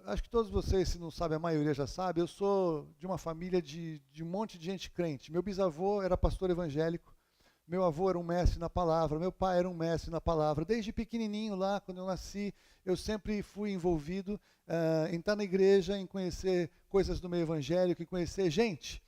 Acho que todos vocês, se não sabem, a maioria já sabe, eu sou de uma família de um monte de gente crente. Meu bisavô era pastor evangélico, meu avô era um mestre na palavra, meu pai era um mestre na palavra. Desde pequenininho lá, quando eu nasci, eu sempre fui envolvido em estar na igreja, em conhecer coisas do meio evangélico, em conhecer gente.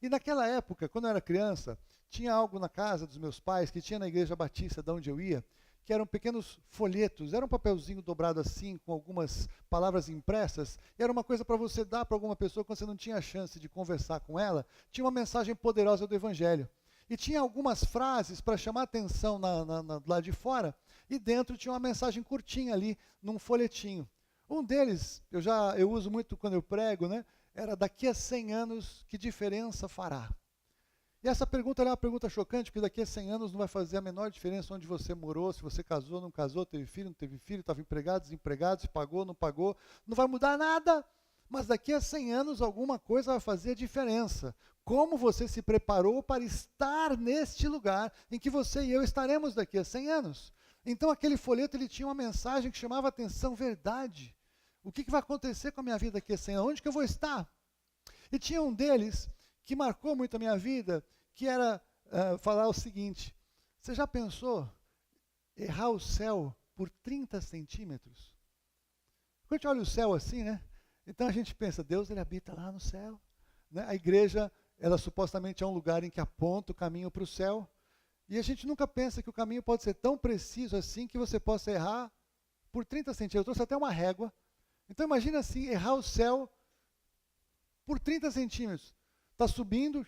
E naquela época, quando eu era criança, tinha algo na casa dos meus pais, que tinha na igreja batista de onde eu ia, que eram pequenos folhetos, era um papelzinho dobrado assim, com algumas palavras impressas, e era uma coisa para você dar para alguma pessoa quando você não tinha chance de conversar com ela, tinha uma mensagem poderosa do Evangelho. E tinha algumas frases para chamar a atenção lá de fora, e dentro tinha uma mensagem curtinha ali, num folhetinho. Um deles, eu uso muito quando eu prego, né? Era: daqui a 100 anos, que diferença fará? E essa pergunta era uma pergunta chocante, porque daqui a 100 anos não vai fazer a menor diferença onde você morou, se você casou, não casou, teve filho, não teve filho, estava empregado, desempregado, se pagou, não pagou, não vai mudar nada. Mas daqui a 100 anos alguma coisa vai fazer a diferença. Como você se preparou para estar neste lugar em que você e eu estaremos daqui a 100 anos? Então aquele folheto ele tinha uma mensagem que chamava a atenção: verdade. O que vai acontecer com a minha vida daqui a 100 anos? Onde que eu vou estar? E tinha um deles que marcou muito a minha vida, que era falar o seguinte: você já pensou errar o céu por 30 centímetros? Quando a gente olha o céu assim, né? Então a gente pensa, Deus ele habita lá no céu. Né? A igreja, ela supostamente é um lugar em que aponta o caminho para o céu. E a gente nunca pensa que o caminho pode ser tão preciso assim que você possa errar por 30 centímetros. Eu trouxe até uma régua. Então imagina assim, errar o céu por 30 centímetros. Está subindo,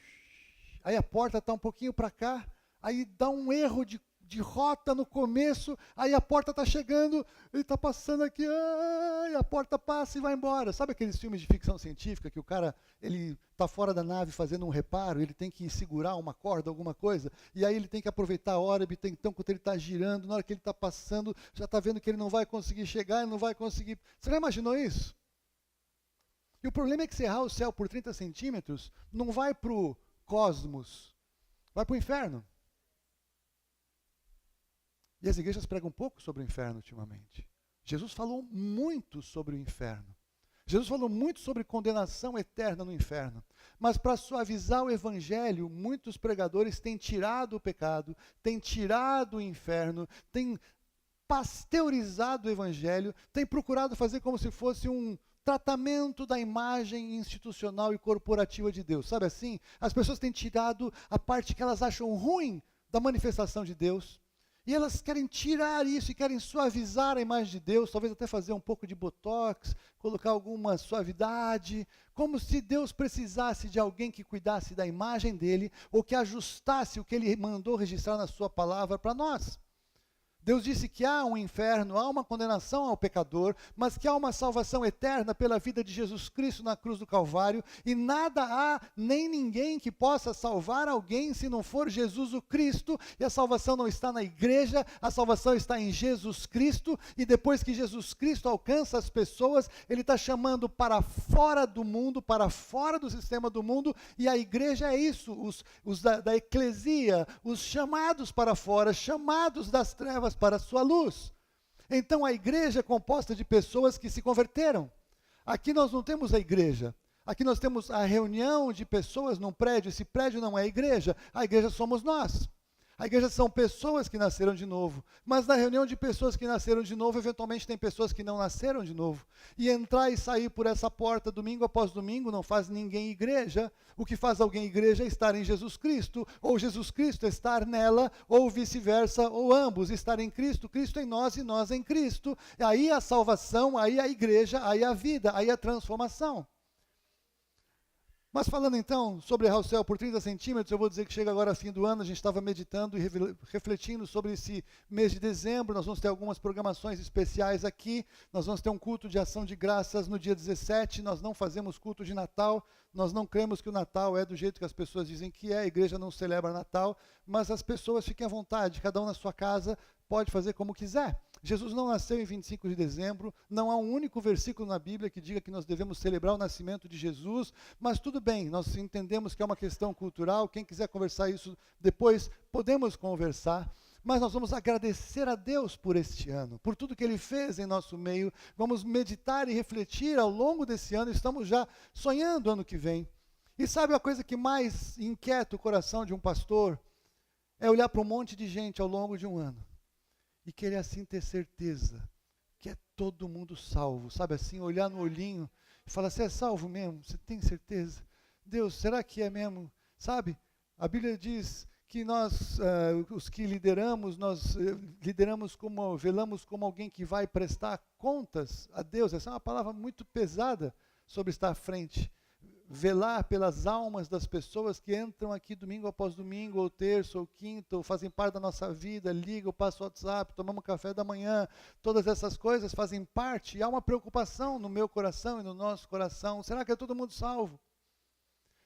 aí a porta está um pouquinho para cá, aí dá um erro de rota no começo, aí a porta está chegando, ele está passando aqui, e a porta passa e vai embora. Sabe aqueles filmes de ficção científica que o cara ele está fora da nave fazendo um reparo, ele tem que segurar uma corda, alguma coisa, e aí ele tem que aproveitar a hora, então quando ele está girando, na hora que ele está passando, já está vendo que ele não vai conseguir chegar, ele não vai conseguir. Você já imaginou isso? E o problema é que se errar o céu por 30 centímetros, não vai para o cosmos, vai para o inferno. E as igrejas pregam um pouco sobre o inferno ultimamente. Jesus falou muito sobre o inferno. Jesus falou muito sobre condenação eterna no inferno. Mas para suavizar o evangelho, muitos pregadores têm tirado o pecado, têm tirado o inferno, têm pasteurizado o evangelho, têm procurado fazer como se fosse um tratamento da imagem institucional e corporativa de Deus. Sabe assim? As pessoas têm tirado a parte que elas acham ruim da manifestação de Deus. E elas querem tirar isso e querem suavizar a imagem de Deus, talvez até fazer um pouco de botox, colocar alguma suavidade, como se Deus precisasse de alguém que cuidasse da imagem dele, ou que ajustasse o que ele mandou registrar na sua palavra para nós. Deus disse que há um inferno, há uma condenação ao pecador, mas que há uma salvação eterna pela vida de Jesus Cristo na cruz do Calvário, e nada há, nem ninguém que possa salvar alguém se não for Jesus o Cristo, e a salvação não está na igreja, a salvação está em Jesus Cristo, e depois que Jesus Cristo alcança as pessoas, ele está chamando para fora do mundo, para fora do sistema do mundo, e a igreja é isso, os da eclesia, os chamados para fora, chamados das trevas para a sua luz. Então a igreja é composta de pessoas que se converteram. Aqui nós não temos a igreja, aqui nós temos a reunião de pessoas num prédio. Esse prédio não é a igreja somos nós. A igreja são pessoas que nasceram de novo, mas na reunião de pessoas que nasceram de novo, eventualmente tem pessoas que não nasceram de novo. E entrar e sair por essa porta domingo após domingo não faz ninguém igreja. O que faz alguém igreja é estar em Jesus Cristo, ou Jesus Cristo estar nela, ou vice-versa, ou ambos, estar em Cristo, Cristo em nós e nós em Cristo. Aí a salvação, aí a igreja, aí a vida, aí a transformação. Mas falando então sobre errar o céu por 30 centímetros, eu vou dizer que chega agora fim do ano, a gente estava meditando e refletindo sobre esse mês de dezembro, nós vamos ter algumas programações especiais aqui, nós vamos ter um culto de ação de graças no dia 17, nós não fazemos culto de Natal, nós não cremos que o Natal é do jeito que as pessoas dizem que é, a igreja não celebra Natal, mas as pessoas fiquem à vontade, cada um na sua casa pode fazer como quiser. Jesus não nasceu em 25 de dezembro, não há um único versículo na Bíblia que diga que nós devemos celebrar o nascimento de Jesus, mas tudo bem, nós entendemos que é uma questão cultural, quem quiser conversar isso depois, podemos conversar, mas nós vamos agradecer a Deus por este ano, por tudo que Ele fez em nosso meio, vamos meditar e refletir ao longo desse ano, estamos já sonhando o ano que vem. E sabe a coisa que mais inquieta o coração de um pastor? É olhar para um monte de gente ao longo de um ano e querer assim ter certeza que é todo mundo salvo, sabe assim, olhar no olhinho e falar, você é salvo mesmo? Você tem certeza? Deus, será que é mesmo? Sabe, a Bíblia diz que nós, os que lideramos, nós lideramos como, velamos como alguém que vai prestar contas a Deus, essa é uma palavra muito pesada sobre estar à frente. Velar pelas almas das pessoas que entram aqui domingo após domingo, ou terça, ou quinta, ou fazem parte da nossa vida, ligam, passam o WhatsApp, tomamos café da manhã, todas essas coisas fazem parte, e há uma preocupação no meu coração e no nosso coração, será que é todo mundo salvo?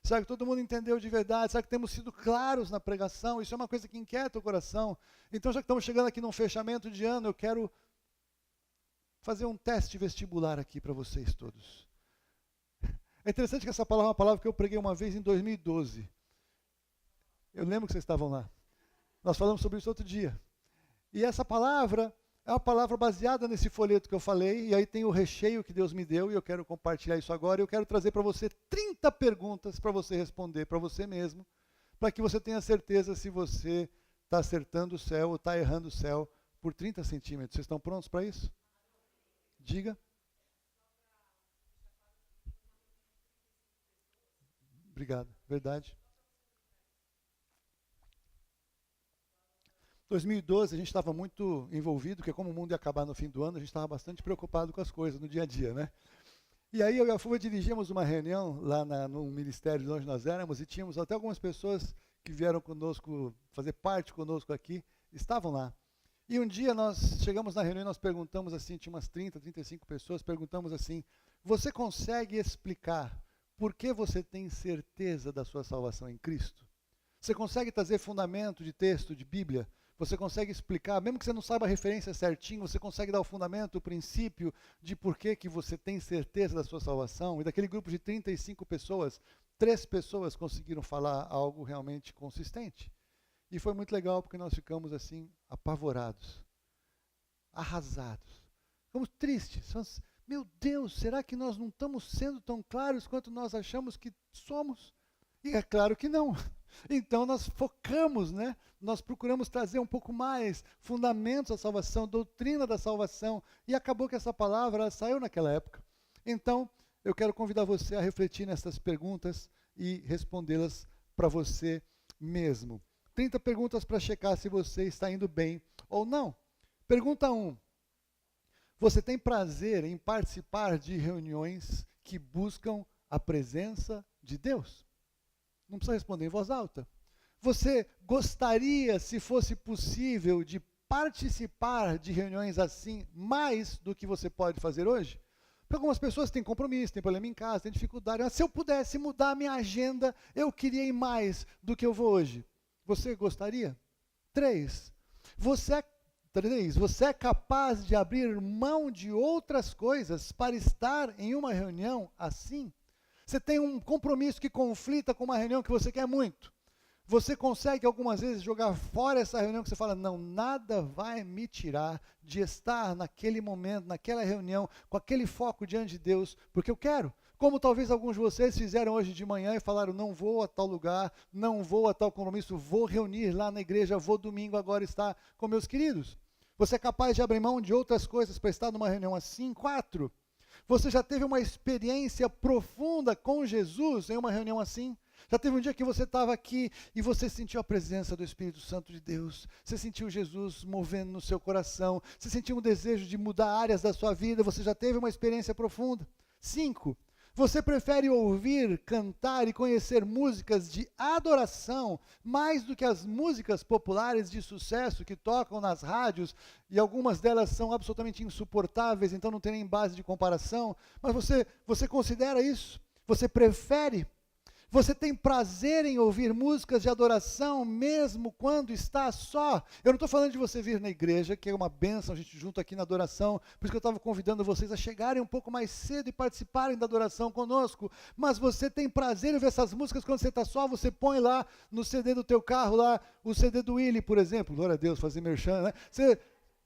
Será que todo mundo entendeu de verdade? Será que temos sido claros na pregação? Isso é uma coisa que inquieta o coração. Então, já que estamos chegando aqui num fechamento de ano, eu quero fazer um teste vestibular aqui para vocês todos. É interessante que essa palavra é uma palavra que eu preguei uma vez em 2012. Eu lembro que vocês estavam lá. Nós falamos sobre isso outro dia. E essa palavra é uma palavra baseada nesse folheto que eu falei, e aí tem o recheio que Deus me deu, e eu quero compartilhar isso agora. Eu quero trazer para você 30 perguntas para você responder para você mesmo, para que você tenha certeza se você está acertando o céu ou está errando o céu por 30 centímetros. Vocês estão prontos para isso? Diga. Obrigado, verdade. 2012 a gente estava muito envolvido, porque como o mundo ia acabar no fim do ano, a gente estava bastante preocupado com as coisas no dia a dia, né? E aí eu e a Fuva dirigíamos uma reunião lá no ministério de onde nós éramos, e tínhamos até algumas pessoas que vieram conosco, fazer parte conosco aqui, estavam lá. E um dia nós chegamos na reunião e nós perguntamos assim, tinha umas 30, 35 pessoas, perguntamos assim, você consegue explicar por que você tem certeza da sua salvação em Cristo? Você consegue trazer fundamento de texto, de Bíblia? Você consegue explicar, mesmo que você não saiba a referência certinho, você consegue dar o fundamento, o princípio de por que você tem certeza da sua salvação? E daquele grupo de 35 pessoas, 3 pessoas conseguiram falar algo realmente consistente. E foi muito legal porque nós ficamos assim, apavorados, arrasados. Ficamos tristes. Meu Deus, será que nós não estamos sendo tão claros quanto nós achamos que somos? E é claro que não. Então nós focamos, né? Nós procuramos trazer um pouco mais fundamentos da salvação, doutrina da salvação, e acabou que essa palavra saiu naquela época. Então, eu quero convidar você a refletir nessas perguntas e respondê-las para você mesmo. 30 perguntas para checar se você está indo bem ou não. Pergunta 1. Você tem prazer em participar de reuniões que buscam a presença de Deus? Não precisa responder em voz alta. Você gostaria, se fosse possível, de participar de reuniões assim mais do que você pode fazer hoje? Porque algumas pessoas têm compromisso, têm problema em casa, têm dificuldade. Mas se eu pudesse mudar a minha agenda, eu queria ir mais do que eu vou hoje. Você gostaria? 3. Você é capaz de abrir mão de outras coisas para estar em uma reunião assim? Você tem um compromisso que conflita com uma reunião que você quer muito. Você consegue algumas vezes jogar fora essa reunião que você fala, não, nada vai me tirar de estar naquele momento, naquela reunião, com aquele foco diante de Deus, porque eu quero. Como talvez alguns de vocês fizeram hoje de manhã e falaram, não vou a tal lugar, não vou a tal compromisso, vou reunir lá na igreja, vou domingo agora estar com meus queridos. Você é capaz de abrir mão de outras coisas para estar numa reunião assim? 4. Você já teve uma experiência profunda com Jesus em uma reunião assim? Já teve um dia que você estava aqui e você sentiu a presença do Espírito Santo de Deus, você sentiu Jesus movendo no seu coração, você sentiu um desejo de mudar áreas da sua vida, você já teve uma experiência profunda? 5. Você prefere ouvir, cantar e conhecer músicas de adoração mais do que as músicas populares de sucesso que tocam nas rádios, e algumas delas são absolutamente insuportáveis, então não tem nem base de comparação, mas você considera isso? Você prefere? Você tem prazer em ouvir músicas de adoração mesmo quando está só? Eu não estou falando de você vir na igreja, que é uma bênção, a gente junto aqui na adoração, por isso que eu estava convidando vocês a chegarem um pouco mais cedo e participarem da adoração conosco, mas você tem prazer em ver essas músicas quando você está só, você põe lá no CD do teu carro, lá, o CD do Willy, por exemplo, glória a Deus, fazer merchan, né?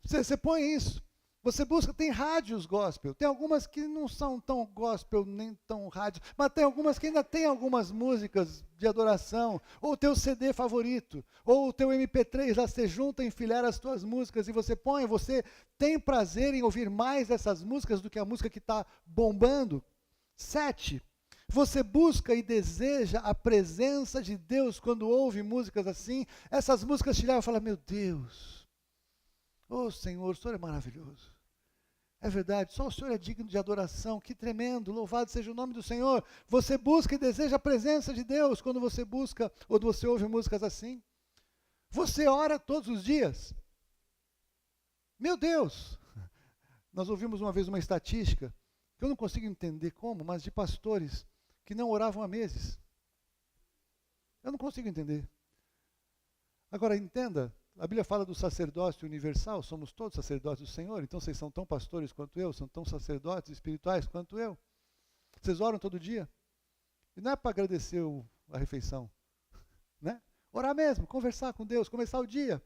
Você põe isso. Você busca, tem rádios gospel, tem algumas que não são tão gospel, nem tão rádio, mas tem algumas que ainda tem algumas músicas de adoração, ou o teu CD favorito, ou o teu MP3, lá você junta, enfileira as tuas músicas e você põe, você tem prazer em ouvir mais essas músicas do que a música que está bombando. 7. Você busca e deseja a presença de Deus quando ouve músicas assim, essas músicas te levam e falam, meu Deus, oh Senhor, o Senhor é maravilhoso. É verdade, só o Senhor é digno de adoração, que tremendo, louvado seja o nome do Senhor. Você busca e deseja a presença de Deus quando você busca, ou você ouve músicas assim. Você ora todos os dias. Meu Deus! Nós ouvimos uma vez uma estatística, que eu não consigo entender como, mas de pastores que não oravam há meses. Eu não consigo entender. Agora, entenda, a Bíblia fala do sacerdócio universal, somos todos sacerdotes do Senhor, então vocês são tão pastores quanto eu, são tão sacerdotes espirituais quanto eu. Vocês oram todo dia? E não é para agradecer a refeição, né? Orar mesmo, conversar com Deus, começar o dia.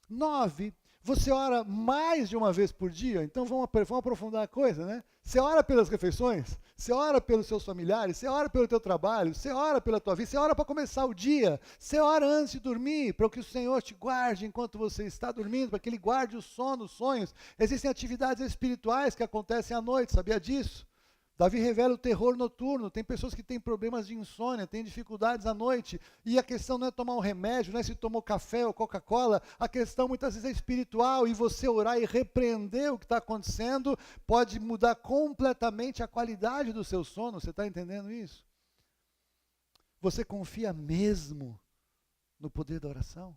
9, você ora mais de uma vez por dia, então vamos aprofundar a coisa, né? Você ora pelas refeições, você ora pelos seus familiares, você ora pelo teu trabalho, você ora pela tua vida, você ora para começar o dia, você ora antes de dormir, para que o Senhor te guarde enquanto você está dormindo, para que Ele guarde o sono, os sonhos. Existem atividades espirituais que acontecem à noite, sabia disso? Davi revela o terror noturno, tem pessoas que têm problemas de insônia, têm dificuldades à noite, e a questão não é tomar um remédio, não é se tomou café ou Coca-Cola, a questão muitas vezes é espiritual, e você orar e repreender o que está acontecendo, pode mudar completamente a qualidade do seu sono, você está entendendo isso? Você confia mesmo no poder da oração?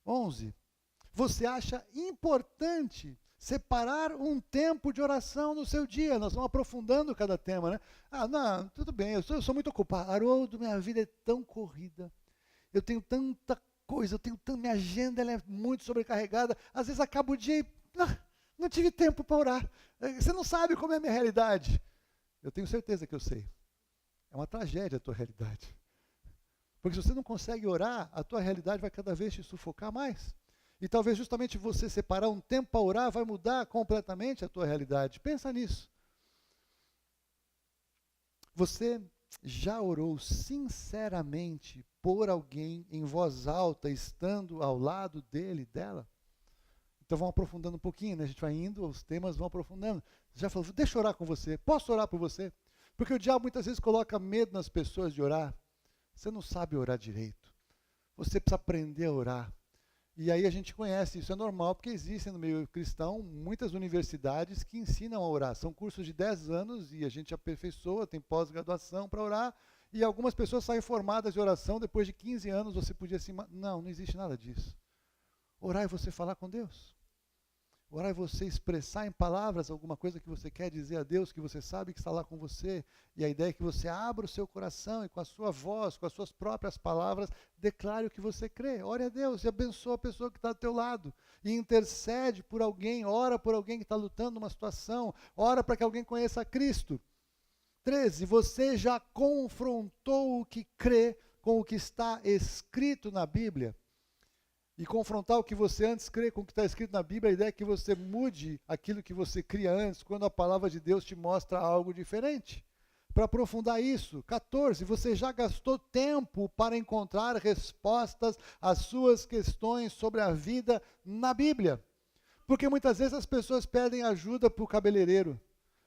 11, você acha importante separar um tempo de oração no seu dia? Nós vamos aprofundando cada tema, né? Não, tudo bem, eu sou muito ocupado. Haroldo, minha vida é tão corrida. Eu tenho tanta coisa, minha agenda ela é muito sobrecarregada. Às vezes acaba o dia e não tive tempo para orar. Você não sabe como é a minha realidade. Eu tenho certeza que eu sei. É uma tragédia a tua realidade. Porque se você não consegue orar, a tua realidade vai cada vez te sufocar mais. E talvez justamente você separar um tempo para orar vai mudar completamente a tua realidade. Pensa nisso. Você já orou sinceramente por alguém em voz alta, estando ao lado dele, dela? Então vamos aprofundando um pouquinho, né? A gente vai indo, os temas vão aprofundando. Já falou, deixa eu orar com você. Posso orar por você? Porque o diabo muitas vezes coloca medo nas pessoas de orar. Você não sabe orar direito. Você precisa aprender a orar. E aí a gente conhece, isso é normal, porque existem no meio cristão muitas universidades que ensinam a orar. São cursos de 10 anos e a gente aperfeiçoa, tem pós-graduação para orar. E algumas pessoas saem formadas de oração, depois de 15 anos você podia assim, não existe nada disso. Orar é você falar com Deus. Orar é você expressar em palavras alguma coisa que você quer dizer a Deus, que você sabe que está lá com você. E a ideia é que você abra o seu coração e com a sua voz, com as suas próprias palavras, declare o que você crê. Ore a Deus e abençoa a pessoa que está do teu lado. E intercede por alguém, ora por alguém que está lutando numa situação, ora para que alguém conheça a Cristo. 13, você já confrontou o que crê com o que está escrito na Bíblia? E confrontar o que você antes crê com o que está escrito na Bíblia, a ideia é que você mude aquilo que você cria antes, quando a palavra de Deus te mostra algo diferente. Para aprofundar isso, 14, você já gastou tempo para encontrar respostas às suas questões sobre a vida na Bíblia? Porque muitas vezes as pessoas pedem ajuda para o cabeleireiro,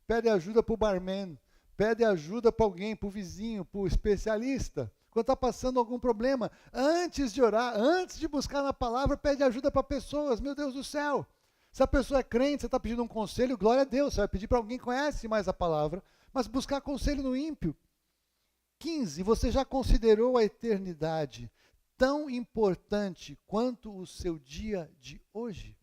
pedem ajuda para o barman, pedem ajuda para alguém, para o vizinho, para o especialista. Quando está passando algum problema, antes de orar, antes de buscar na palavra, pede ajuda para pessoas. Meu Deus do céu! Se a pessoa é crente, você está pedindo um conselho, glória a Deus, você vai pedir para alguém que conhece mais a palavra, mas buscar conselho no ímpio. 15, você já considerou a eternidade tão importante quanto o seu dia de hoje?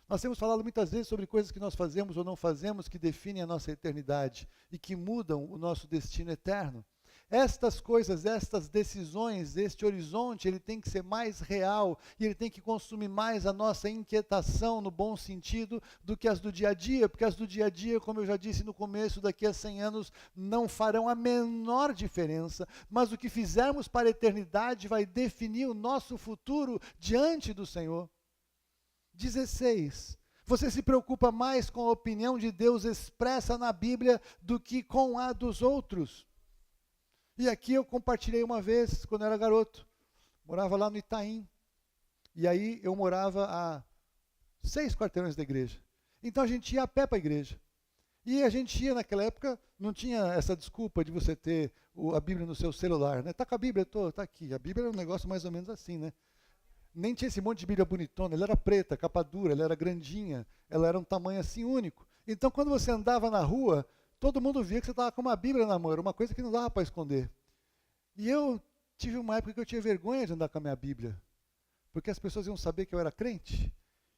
Nós temos falado muitas vezes sobre coisas que nós fazemos ou não fazemos que definem a nossa eternidade e que mudam o nosso destino eterno. Estas coisas, estas decisões, este horizonte, ele tem que ser mais real e ele tem que consumir mais a nossa inquietação, no bom sentido, do que as do dia a dia, porque as do dia a dia, como eu já disse no começo, daqui a 100 anos não farão a menor diferença, mas o que fizermos para a eternidade vai definir o nosso futuro diante do Senhor. 16. Você se preocupa mais com a opinião de Deus expressa na Bíblia do que com a dos outros. E aqui eu compartilhei uma vez, quando eu era garoto. Morava lá no Itaim. E aí eu morava a 6 quarteirões da igreja. Então a gente ia a pé para a igreja. E a gente ia, naquela época, não tinha essa desculpa de você ter a Bíblia no seu celular, né? Tá com a Bíblia? Tá aqui. A Bíblia era um negócio mais ou menos assim, né? Nem tinha esse monte de Bíblia bonitona, ela era preta, capa dura, ela era grandinha, ela era um tamanho assim único. Então quando você andava na rua, todo mundo via que você estava com uma Bíblia na mão, era uma coisa que não dava para esconder. E eu tive uma época que eu tinha vergonha de andar com a minha Bíblia, porque as pessoas iam saber que eu era crente.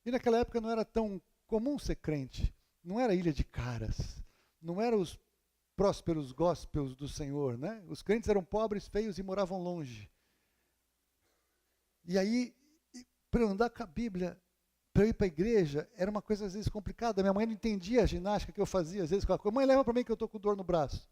E naquela época não era tão comum ser crente, não era ilha de caras, não eram os prósperos gospels do Senhor, né? Os crentes eram pobres, feios e moravam longe. E aí, para eu andar com a Bíblia, para eu ir para a igreja, era uma coisa às vezes complicada. Minha mãe não entendia a ginástica que eu fazia, às vezes com a coisa. Mãe, leva para mim que eu estou com dor no braço.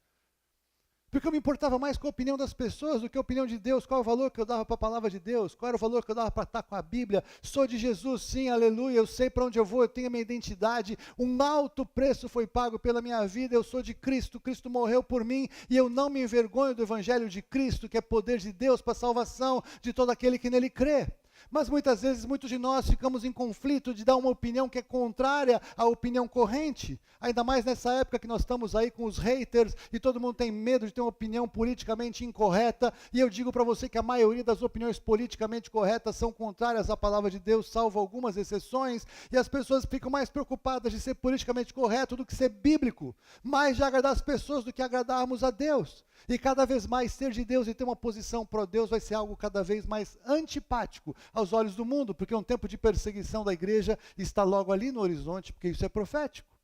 Porque eu me importava mais com a opinião das pessoas do que a opinião de Deus. Qual é o valor que eu dava para a palavra de Deus? Qual era o valor que eu dava para estar com a Bíblia? Sou de Jesus, sim, aleluia. Eu sei para onde eu vou, eu tenho a minha identidade. Um alto preço foi pago pela minha vida. Eu sou de Cristo, Cristo morreu por mim. E eu não me envergonho do Evangelho de Cristo, que é poder de Deus para a salvação de todo aquele que nele crê. Mas muitas vezes, muitos de nós ficamos em conflito de dar uma opinião que é contrária à opinião corrente. Ainda mais nessa época que nós estamos aí com os haters e todo mundo tem medo de ter uma opinião politicamente incorreta. E eu digo para você que a maioria das opiniões politicamente corretas são contrárias à palavra de Deus, salvo algumas exceções. E as pessoas ficam mais preocupadas de ser politicamente correto do que ser bíblico. Mais de agradar as pessoas do que agradarmos a Deus. E cada vez mais ser de Deus e ter uma posição pró-Deus vai ser algo cada vez mais antipático aos olhos do mundo, porque um tempo de perseguição da igreja está logo ali no horizonte, porque isso é profético.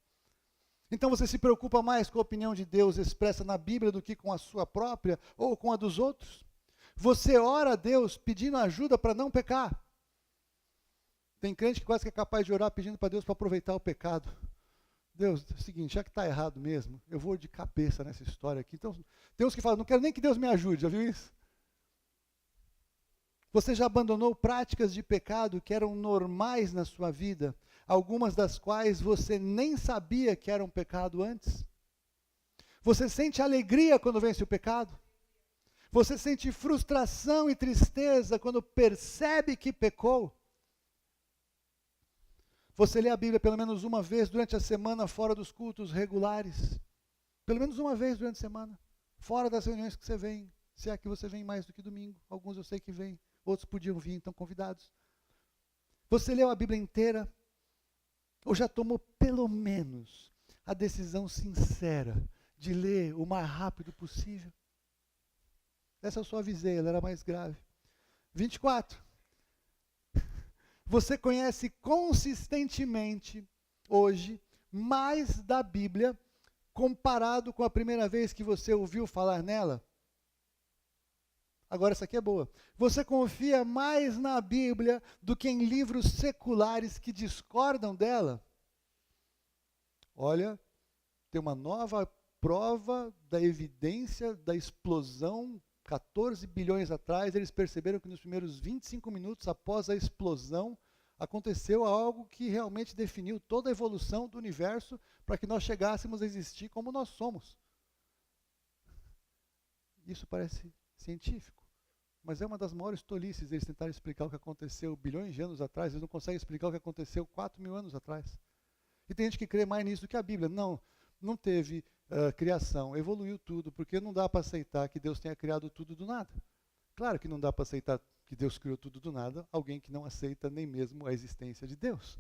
Então você se preocupa mais com a opinião de Deus expressa na Bíblia do que com a sua própria ou com a dos outros? Você ora a Deus pedindo ajuda para não pecar. Tem crente que quase que é capaz de orar pedindo para Deus para aproveitar o pecado. Deus, é o seguinte, já que está errado mesmo, eu vou de cabeça nessa história aqui. Então, tem uns que falam, não quero nem que Deus me ajude, já viu isso? Você já abandonou práticas de pecado que eram normais na sua vida, algumas das quais você nem sabia que eram pecado antes? Você sente alegria quando vence o pecado? Você sente frustração e tristeza quando percebe que pecou? Você lê a Bíblia pelo menos uma vez durante a semana, fora dos cultos regulares? Pelo menos uma vez durante a semana, fora das reuniões que você vem, se é que você vem mais do que domingo. Alguns eu sei que vêm, outros podiam vir, então convidados. Você leu a Bíblia inteira? Ou já tomou pelo menos a decisão sincera de ler o mais rápido possível? Essa eu só avisei, ela era mais grave. 24. Você conhece consistentemente, hoje, mais da Bíblia, comparado com a primeira vez que você ouviu falar nela? Agora essa aqui é boa. Você confia mais na Bíblia do que em livros seculares que discordam dela? Olha, tem uma nova prova da evidência da explosão. 14 bilhões atrás, eles perceberam que nos primeiros 25 minutos após a explosão, aconteceu algo que realmente definiu toda a evolução do universo para que nós chegássemos a existir como nós somos. Isso parece científico, mas é uma das maiores tolices eles tentarem explicar o que aconteceu bilhões de anos atrás, eles não conseguem explicar o que aconteceu 4.000 anos atrás. E tem gente que crê mais nisso do que a Bíblia. Não teve criação, evoluiu tudo, porque não dá para aceitar que Deus tenha criado tudo do nada. Claro que não dá para aceitar que Deus criou tudo do nada, alguém que não aceita nem mesmo a existência de Deus.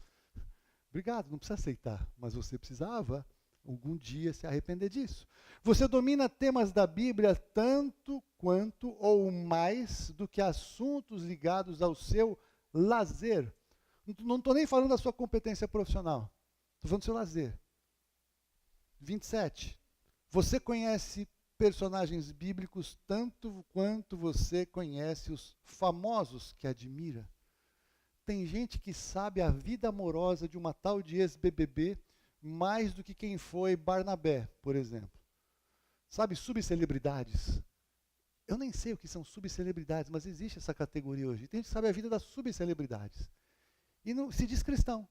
Obrigado, não precisa aceitar, mas você precisava algum dia se arrepender disso. Você domina temas da Bíblia tanto quanto ou mais do que assuntos ligados ao seu lazer. Não estou nem falando da sua competência profissional, estou falando do seu lazer. 27. Você conhece personagens bíblicos tanto quanto você conhece os famosos que admira. Tem gente que sabe a vida amorosa de uma tal de ex-BBB mais do que quem foi Barnabé, por exemplo. Sabe, subcelebridades. Eu nem sei o que são subcelebridades, mas existe essa categoria hoje. Tem gente que sabe a vida das subcelebridades. E não, se diz cristão.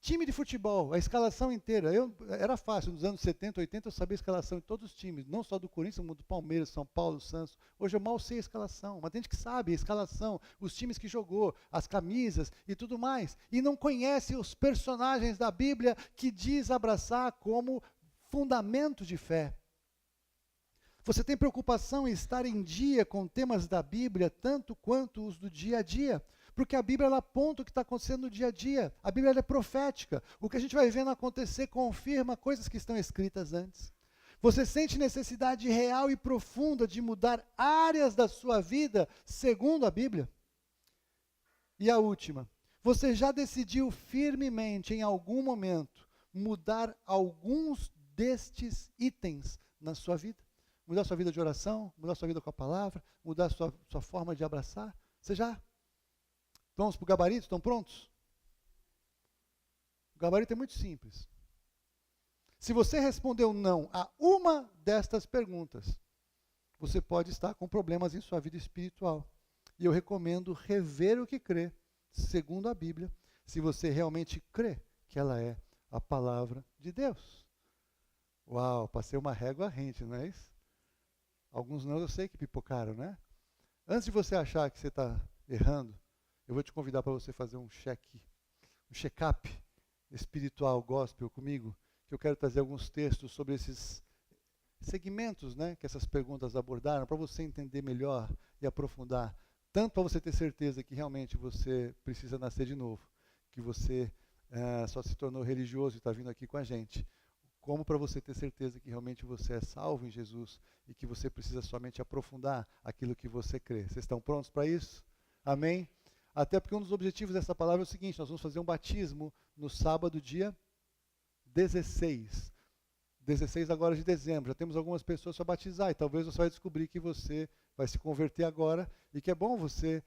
Time de futebol, a escalação inteira. Era fácil, nos anos 70, 80, eu sabia a escalação de todos os times, não só do Corinthians, como do Palmeiras, São Paulo, Santos. Hoje eu mal sei a escalação, mas tem gente que sabe a escalação, os times que jogou, as camisas e tudo mais. E não conhece os personagens da Bíblia que diz abraçar como fundamento de fé. Você tem preocupação em estar em dia com temas da Bíblia, tanto quanto os do dia a dia. Porque a Bíblia ela aponta o que está acontecendo no dia a dia. A Bíblia ela é profética. O que a gente vai vendo acontecer confirma coisas que estão escritas antes. Você sente necessidade real e profunda de mudar áreas da sua vida segundo a Bíblia? E a última. Você já decidiu firmemente em algum momento mudar alguns destes itens na sua vida? Mudar a sua vida de oração, mudar a sua vida com a palavra, mudar a sua forma de abraçar? Você já? Vamos para o gabarito? Estão prontos? O gabarito é muito simples. Se você respondeu não a uma destas perguntas, você pode estar com problemas em sua vida espiritual. E eu recomendo rever o que crê, segundo a Bíblia, se você realmente crê que ela é a palavra de Deus. Uau, passei uma régua rente, não é isso? Alguns não, eu sei que pipocaram, né? Antes de você achar que você está errando, eu vou te convidar para você fazer um check-up espiritual, gospel comigo, que eu quero trazer alguns textos sobre esses segmentos, né, que essas perguntas abordaram, para você entender melhor e aprofundar, tanto para você ter certeza que realmente você precisa nascer de novo, que você só se tornou religioso e está vindo aqui com a gente, como para você ter certeza que realmente você é salvo em Jesus e que você precisa somente aprofundar aquilo que você crê. Vocês estão prontos para isso? Amém? Até porque um dos objetivos dessa palavra é o seguinte: nós vamos fazer um batismo no sábado, dia 16. 16 agora de dezembro. Já temos algumas pessoas para batizar e talvez você vai descobrir que você vai se converter agora e que é bom você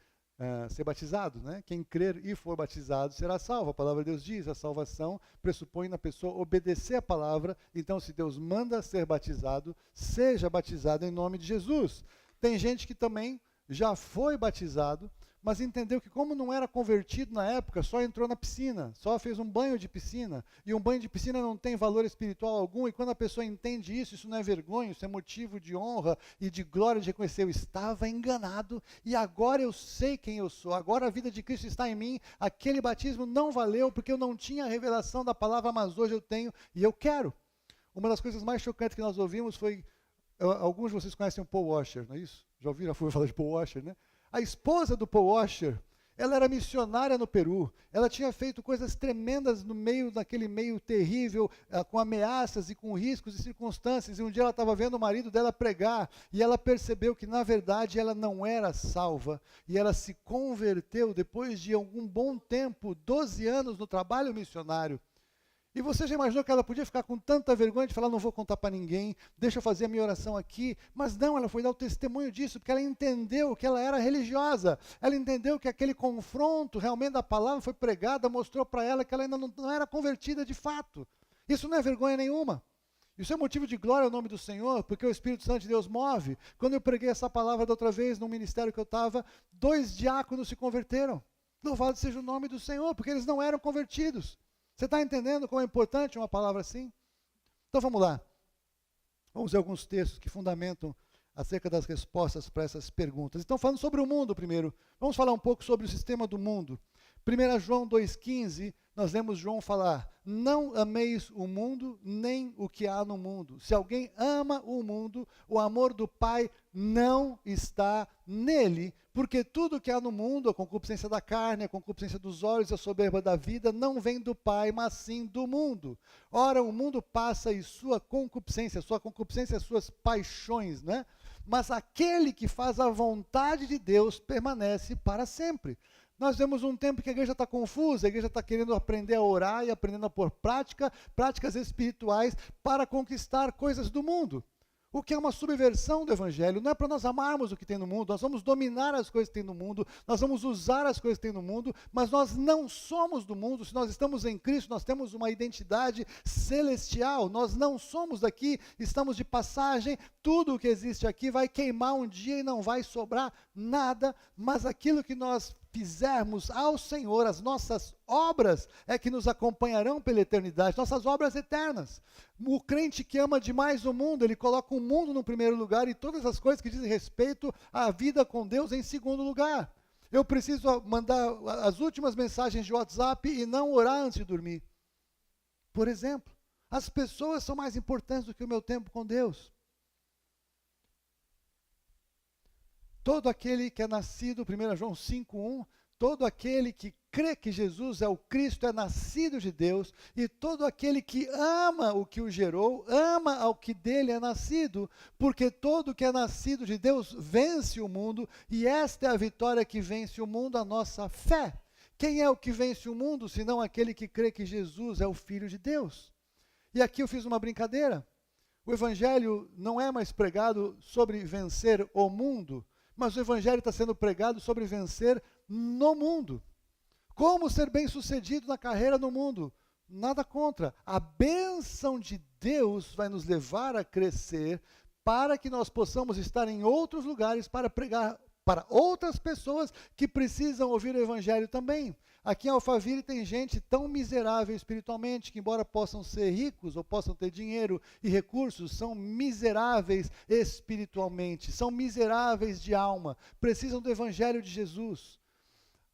ser batizado, né? Quem crer e for batizado será salvo. A palavra de Deus diz, a salvação pressupõe na pessoa obedecer a palavra. Então, se Deus manda ser batizado, seja batizado em nome de Jesus. Tem gente que também já foi batizado, mas entendeu que como não era convertido na época, só entrou na piscina, só fez um banho de piscina, e um banho de piscina não tem valor espiritual algum, e quando a pessoa entende isso, isso não é vergonha, isso é motivo de honra e de glória de reconhecer, eu estava enganado, e agora eu sei quem eu sou, agora a vida de Cristo está em mim, aquele batismo não valeu, porque eu não tinha a revelação da palavra, mas hoje eu tenho, e eu quero. Uma das coisas mais chocantes que nós ouvimos foi, alguns de vocês conhecem o Paul Washer, não é isso? Já ouviram falar de Paul Washer, né? A esposa do Paul Washer, ela era missionária no Peru, ela tinha feito coisas tremendas no meio daquele meio terrível, com ameaças e com riscos e circunstâncias, e um dia ela estava vendo o marido dela pregar, e ela percebeu que na verdade ela não era salva, e ela se converteu depois de algum bom tempo, 12 anos no trabalho missionário. E você já imaginou que ela podia ficar com tanta vergonha de falar, não vou contar para ninguém, deixa eu fazer a minha oração aqui, mas não, ela foi dar o testemunho disso, porque ela entendeu que ela era religiosa, ela entendeu que aquele confronto realmente da palavra foi pregada, mostrou para ela que ela ainda não era convertida de fato. Isso não é vergonha nenhuma. Isso é motivo de glória ao nome do Senhor, porque o Espírito Santo de Deus move. Quando eu preguei essa palavra da outra vez, num ministério que eu estava, 2 diáconos se converteram. Louvado seja o nome do Senhor, porque eles não eram convertidos. Você está entendendo como é importante uma palavra assim? Então vamos lá. Vamos ver alguns textos que fundamentam acerca das respostas para essas perguntas. Então, falando sobre o mundo primeiro, vamos falar um pouco sobre o sistema do mundo. 1 João 2,15 Nós lemos João falar: não ameis o mundo, nem o que há no mundo. Se alguém ama o mundo, o amor do Pai não está nele, porque tudo que há no mundo, a concupiscência da carne, a concupiscência dos olhos, a soberba da vida, não vem do Pai, mas sim do mundo. Ora, o mundo passa e sua concupiscência, suas paixões, né? Mas aquele que faz a vontade de Deus permanece para sempre. Nós vemos um tempo que a igreja está confusa, a igreja está querendo aprender a orar e aprendendo a pôr práticas espirituais para conquistar coisas do mundo. O que é uma subversão do evangelho. Não é para nós amarmos o que tem no mundo, nós vamos dominar as coisas que tem no mundo, nós vamos usar as coisas que tem no mundo, mas nós não somos do mundo. Se nós estamos em Cristo, nós temos uma identidade celestial, nós não somos daqui, estamos de passagem, tudo o que existe aqui vai queimar um dia e não vai sobrar nada, mas aquilo que nós fizermos ao Senhor, as nossas obras é que nos acompanharão pela eternidade, nossas obras eternas. O crente que ama demais o mundo, ele coloca o mundo no primeiro lugar e todas as coisas que dizem respeito à vida com Deus em segundo lugar. Eu preciso mandar as últimas mensagens de WhatsApp e não orar antes de dormir. Por exemplo, as pessoas são mais importantes do que o meu tempo com Deus. Todo aquele que é nascido, 1 João 5,1, todo aquele que crê que Jesus é o Cristo é nascido de Deus, e todo aquele que ama o que o gerou, ama ao que dele é nascido, porque todo que é nascido de Deus vence o mundo, e esta é a vitória que vence o mundo, a nossa fé. Quem é o que vence o mundo, senão aquele que crê que Jesus é o Filho de Deus? E aqui eu fiz uma brincadeira. O Evangelho não é mais pregado sobre vencer o mundo, mas o Evangelho está sendo pregado sobre vencer no mundo. Como ser bem-sucedido na carreira no mundo? Nada contra. A bênção de Deus vai nos levar a crescer para que nós possamos estar em outros lugares para pregar para outras pessoas que precisam ouvir o Evangelho também. Aqui em Alphaville tem gente tão miserável espiritualmente que, embora possam ser ricos ou possam ter dinheiro e recursos, são miseráveis espiritualmente, são miseráveis de alma, precisam do Evangelho de Jesus.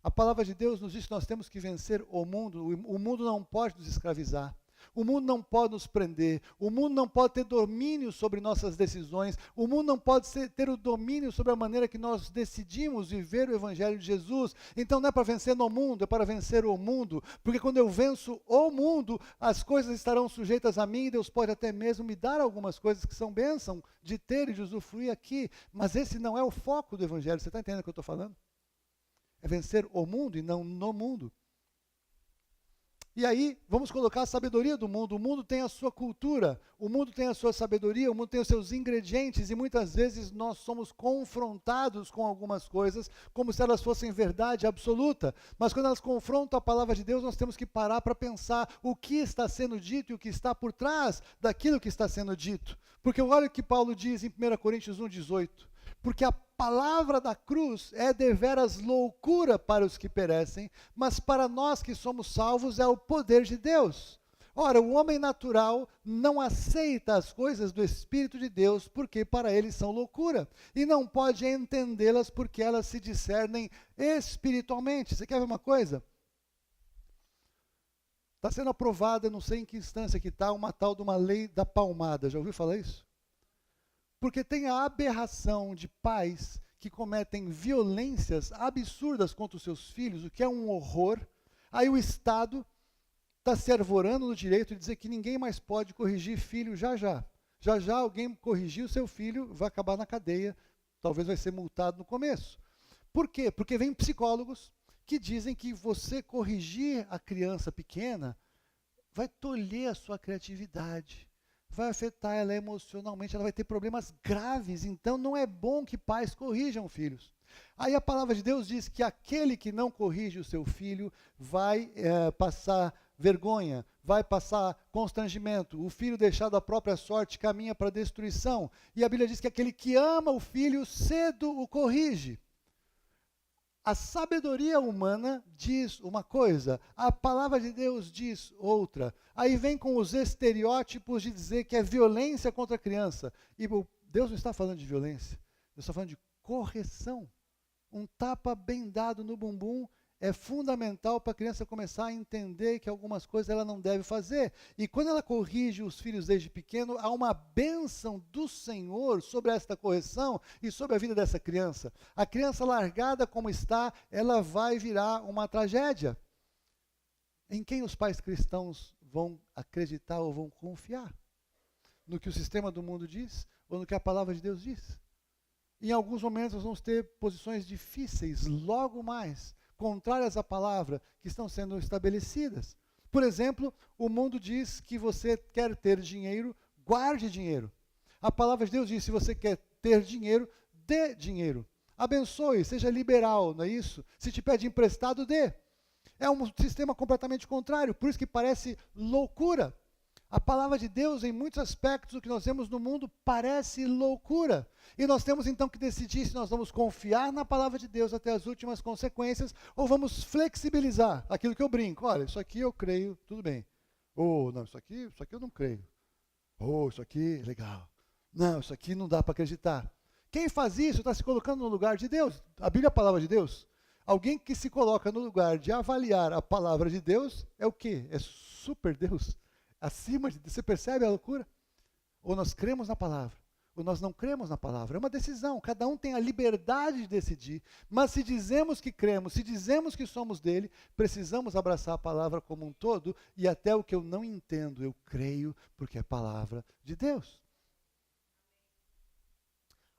A palavra de Deus nos diz que nós temos que vencer o mundo não pode nos escravizar. O mundo não pode nos prender, o mundo não pode ter domínio sobre nossas decisões, o mundo não pode ter o domínio sobre a maneira que nós decidimos viver o Evangelho de Jesus. Então não é para vencer no mundo, é para vencer o mundo, porque quando eu venço o mundo, as coisas estarão sujeitas a mim, e Deus pode até mesmo me dar algumas coisas que são bênção de ter e de usufruir aqui, mas esse não é o foco do Evangelho. Você está entendendo o que eu estou falando? É vencer o mundo e não no mundo. E aí, vamos colocar a sabedoria do mundo. O mundo tem a sua cultura, o mundo tem a sua sabedoria, o mundo tem os seus ingredientes, e muitas vezes nós somos confrontados com algumas coisas como se elas fossem verdade absoluta. Mas quando elas confrontam a palavra de Deus, nós temos que parar para pensar o que está sendo dito e o que está por trás daquilo que está sendo dito. Porque olha o que Paulo diz em 1 Coríntios 1,18. Porque a palavra da cruz é deveras loucura para os que perecem, mas para nós que somos salvos é o poder de Deus. Ora, o homem natural não aceita as coisas do Espírito de Deus, porque para ele são loucura, e não pode entendê-las porque elas se discernem espiritualmente. Você quer ver uma coisa? Está sendo aprovada, não sei em que instância que está, uma tal de uma lei da palmada. Já ouviu falar isso? Porque tem a aberração de pais que cometem violências absurdas contra os seus filhos, o que é um horror. Aí o Estado está se arvorando no direito de dizer que ninguém mais pode corrigir filho já já. Já já alguém corrigir o seu filho, vai acabar na cadeia, talvez vai ser multado no começo. Por quê? Porque vem psicólogos que dizem que você corrigir a criança pequena vai tolher a sua criatividade, vai afetar ela emocionalmente, ela vai ter problemas graves, então não é bom que pais corrijam filhos. Aí a palavra de Deus diz que aquele que não corrige o seu filho vai passar vergonha, vai passar constrangimento, o filho deixado à própria sorte caminha para a destruição, e a Bíblia diz que aquele que ama o filho cedo o corrige. A sabedoria humana diz uma coisa, a palavra de Deus diz outra. Aí vem com os estereótipos de dizer que é violência contra a criança. E Deus não está falando de violência, Deus está falando de correção. Um tapa bem dado no bumbum é fundamental para a criança começar a entender que algumas coisas ela não deve fazer. E quando ela corrige os filhos desde pequeno, há uma bênção do Senhor sobre esta correção e sobre a vida dessa criança. A criança largada como está, ela vai virar uma tragédia. Em quem os pais cristãos vão acreditar ou vão confiar? No que o sistema do mundo diz ou no que a palavra de Deus diz? Em alguns momentos nós vamos ter posições difíceis, logo mais, contrárias à palavra, que estão sendo estabelecidas. Por exemplo, o mundo diz que você quer ter dinheiro, guarde dinheiro. A palavra de Deus diz, se você quer ter dinheiro, dê dinheiro. Abençoe, seja liberal, não é isso? Se te pede emprestado, dê. É um sistema completamente contrário, por isso que parece loucura. A palavra de Deus, em muitos aspectos, o que nós vemos no mundo parece loucura. E nós temos então que decidir se nós vamos confiar na palavra de Deus até as últimas consequências ou vamos flexibilizar aquilo que eu brinco. Olha, isso aqui eu creio, tudo bem. Ou, não, isso aqui eu não creio. Ou, isso aqui, legal. Não, isso aqui não dá para acreditar. Quem faz isso está se colocando no lugar de Deus. A Bíblia é a palavra de Deus. Alguém que se coloca no lugar de avaliar a palavra de Deus é o quê? É super Deus. Acima de Deus. Você percebe a loucura? Ou nós cremos na palavra, ou nós não cremos na palavra. É uma decisão, cada um tem a liberdade de decidir. Mas se dizemos que cremos, se dizemos que somos dele, precisamos abraçar a palavra como um todo, e até o que eu não entendo, eu creio, porque é palavra de Deus.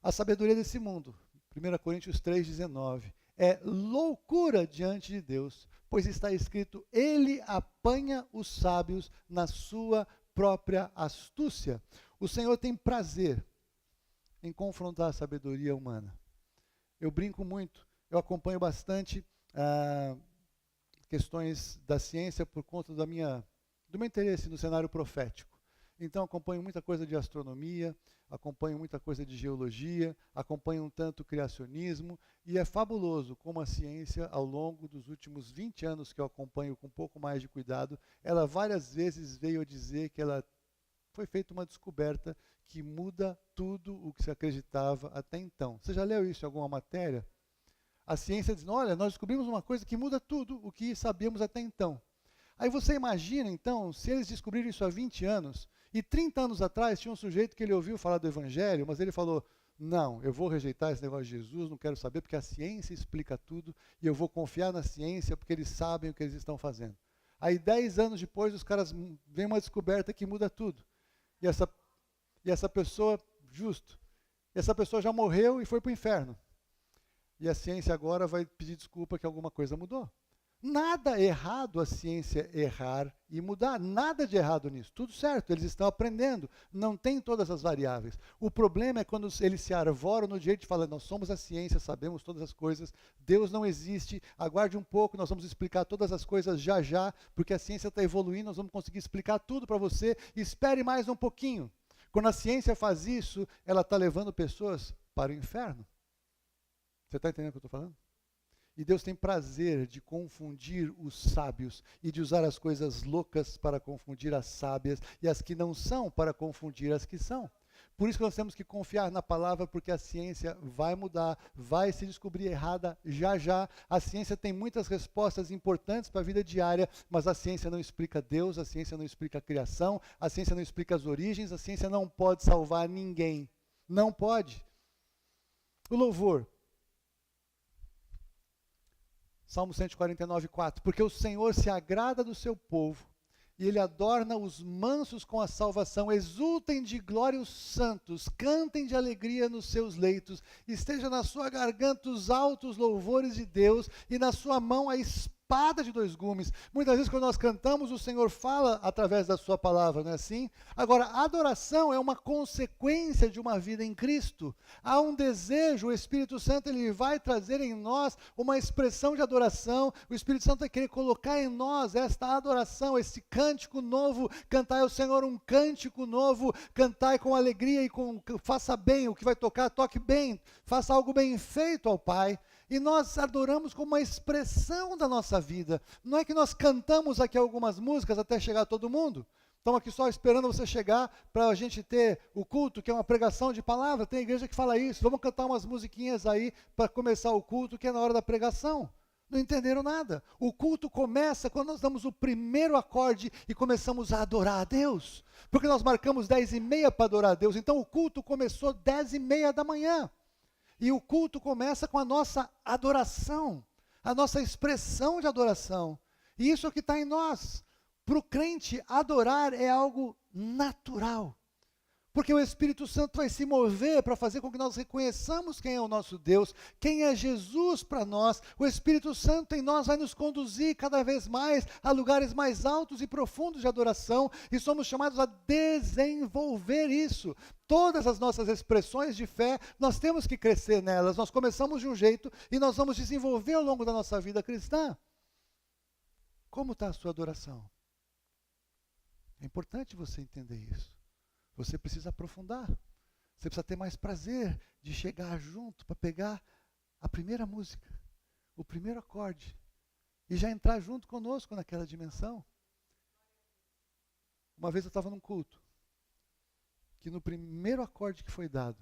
A sabedoria desse mundo, 1 Coríntios 3,19, é loucura diante de Deus, pois está escrito, ele apanha os sábios na sua própria astúcia. O Senhor tem prazer em confrontar a sabedoria humana. Eu brinco muito, eu acompanho bastante questões da ciência por conta do meu interesse no cenário profético. Então acompanho muita coisa de astronomia, acompanho muita coisa de geologia, acompanho um tanto o criacionismo, e é fabuloso como a ciência, ao longo dos últimos 20 anos que eu acompanho com um pouco mais de cuidado, ela várias vezes veio a dizer que ela foi feita uma descoberta que muda tudo o que se acreditava até então. Você já leu isso em alguma matéria? A ciência diz, olha, nós descobrimos uma coisa que muda tudo o que sabíamos até então. Aí você imagina, então, se eles descobriram isso há 20 anos, e 30 anos atrás tinha um sujeito que ele ouviu falar do Evangelho, mas ele falou, não, eu vou rejeitar esse negócio de Jesus, não quero saber, porque a ciência explica tudo, e eu vou confiar na ciência, porque eles sabem o que eles estão fazendo. Aí 10 anos depois, os caras veem uma descoberta que muda tudo. E essa pessoa, essa pessoa já morreu e foi para o inferno. E a ciência agora vai pedir desculpa que alguma coisa mudou. Nada errado a ciência errar e mudar, nada de errado nisso, tudo certo, eles estão aprendendo, não tem todas as variáveis. O problema é quando eles se arvoram no direito de falar, nós somos a ciência, sabemos todas as coisas, Deus não existe, aguarde um pouco, nós vamos explicar todas as coisas já já, porque a ciência está evoluindo, nós vamos conseguir explicar tudo para você, espere mais um pouquinho. Quando a ciência faz isso, ela está levando pessoas para o inferno. Você está entendendo o que eu estou falando? E Deus tem prazer de confundir os sábios e de usar as coisas loucas para confundir as sábias e as que não são para confundir as que são. Por isso que nós temos que confiar na palavra, porque a ciência vai mudar, vai se descobrir errada já já. A ciência tem muitas respostas importantes para a vida diária, mas a ciência não explica Deus, a ciência não explica a criação, a ciência não explica as origens, a ciência não pode salvar ninguém. Não pode. O louvor. Salmo 149:4, porque o Senhor se agrada do seu povo, e ele adorna os mansos com a salvação. Exultem de glória os santos, cantem de alegria nos seus leitos, esteja na sua garganta os altos louvores de Deus, e na sua mão a espada de dois gumes. Muitas vezes quando nós cantamos, o Senhor fala através da sua palavra, não é assim? Agora, a adoração é uma consequência de uma vida em Cristo. Há um desejo, o Espírito Santo ele vai trazer em nós uma expressão de adoração, o Espírito Santo vai querer colocar em nós esta adoração, esse cântico novo, cantai ao Senhor um cântico novo, cantai com alegria e faça bem, o que vai tocar, toque bem, faça algo bem feito ao Pai. E nós adoramos como uma expressão da nossa vida. Não é que nós cantamos aqui algumas músicas até chegar todo mundo. Estamos aqui só esperando você chegar para a gente ter o culto, que é uma pregação de palavra. Tem igreja que fala isso. Vamos cantar umas musiquinhas aí para começar o culto, que é na hora da pregação. Não entenderam nada. O culto começa quando nós damos o primeiro acorde e começamos a adorar a Deus. Porque nós marcamos 10h30 para adorar a Deus. Então o culto começou 10h30 da manhã. E o culto começa com a nossa adoração, a nossa expressão de adoração. E isso é o que está em nós. Para o crente, adorar é algo natural. Porque o Espírito Santo vai se mover para fazer com que nós reconheçamos quem é o nosso Deus, quem é Jesus para nós. O Espírito Santo em nós vai nos conduzir cada vez mais a lugares mais altos e profundos de adoração, e somos chamados a desenvolver isso. Todas as nossas expressões de fé, nós temos que crescer nelas. Nós começamos de um jeito e nós vamos desenvolver ao longo da nossa vida cristã. Como está a sua adoração? É importante você entender isso. Você precisa aprofundar. Você precisa ter mais prazer de chegar junto para pegar a primeira música, o primeiro acorde, e já entrar junto conosco naquela dimensão. Uma vez eu estava num culto, que no primeiro acorde que foi dado,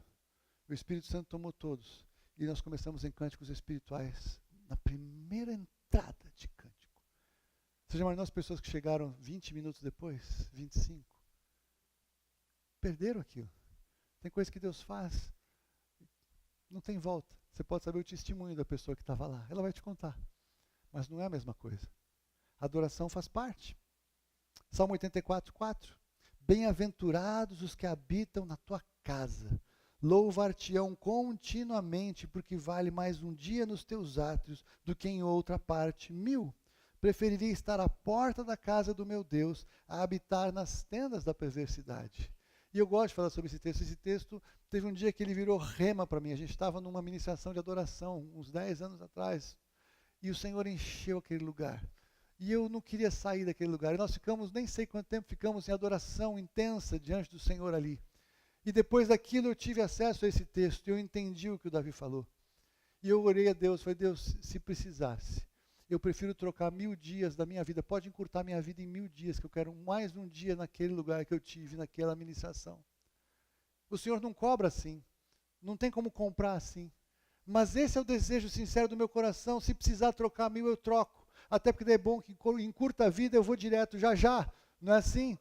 o Espírito Santo tomou todos, e nós começamos em cânticos espirituais, na primeira entrada de cântico. Você já imaginou as pessoas que chegaram 20 minutos depois, 25? Perderam aquilo. Tem coisa que Deus faz, não tem volta. Você pode saber o testemunho da pessoa que estava lá. Ela vai te contar. Mas não é a mesma coisa. A adoração faz parte. Salmo 84:4. Bem-aventurados os que habitam na tua casa. Louvar-te-ão continuamente, porque vale mais um dia nos teus átrios do que em outra parte 1000. Preferiria estar à porta da casa do meu Deus a habitar nas tendas da perversidade. E eu gosto de falar sobre esse texto. Esse texto teve um dia que ele virou rema para mim. A gente estava numa ministração de adoração, uns 10 anos atrás. E o Senhor encheu aquele lugar. E eu não queria sair daquele lugar. E nós ficamos, nem sei quanto tempo, ficamos em adoração intensa diante do Senhor ali. E depois daquilo eu tive acesso a esse texto. E eu entendi o que o Davi falou. E eu orei a Deus, falei, Deus, se precisasse, eu prefiro trocar 1000 dias da minha vida. Pode encurtar minha vida em 1000 dias, que eu quero mais um dia naquele lugar que eu tive, naquela ministração. O Senhor não cobra assim. Não tem como comprar assim. Mas esse é o desejo sincero do meu coração. Se precisar trocar 1000, eu troco. Até porque é bom que encurta a vida, eu vou direto já. Não é assim?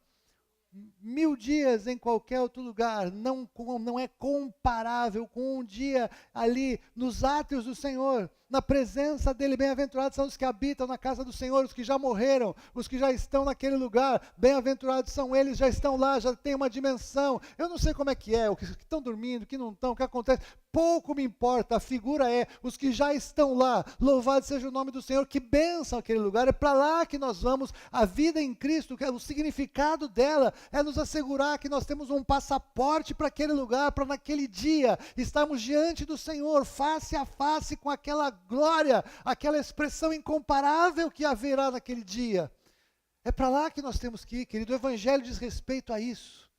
1000 dias em qualquer outro lugar não é comparável com um dia ali nos átrios do Senhor, na presença dele. Bem-aventurados são os que habitam na casa do Senhor, os que já morreram, os que já estão naquele lugar. Bem-aventurados são eles, já estão lá, já tem uma dimensão. Eu não sei como é que os que estão dormindo, o que não estão, o que acontece. Pouco me importa, a figura é os que já estão lá. Louvado seja o nome do Senhor, que bênção aquele lugar. É para lá que nós vamos. A vida em Cristo, que é o significado dela, é nos assegurar que nós temos um passaporte para aquele lugar, para naquele dia estarmos diante do Senhor, face a face com aquela glória, aquela expressão incomparável que haverá naquele dia. É para lá que nós temos que ir, querido. O Evangelho diz respeito a isso.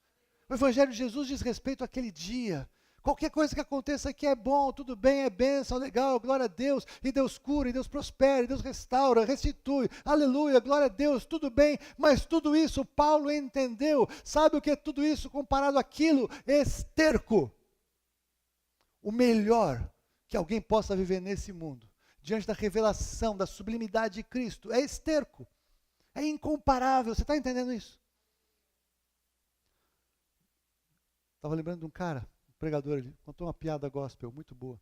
O Evangelho de Jesus diz respeito àquele dia. Qualquer coisa que aconteça aqui é bom, tudo bem, é bênção, legal, glória a Deus, e Deus cura, e Deus prospera, e Deus restaura, restitui, aleluia, glória a Deus, tudo bem, mas tudo isso Paulo entendeu. Sabe o que é tudo isso comparado àquilo? Esterco. O melhor que alguém possa viver nesse mundo, diante da revelação, da sublimidade de Cristo, é esterco, é incomparável. Você está entendendo isso? Estava lembrando de um cara, pregador, ele contou uma piada gospel muito boa.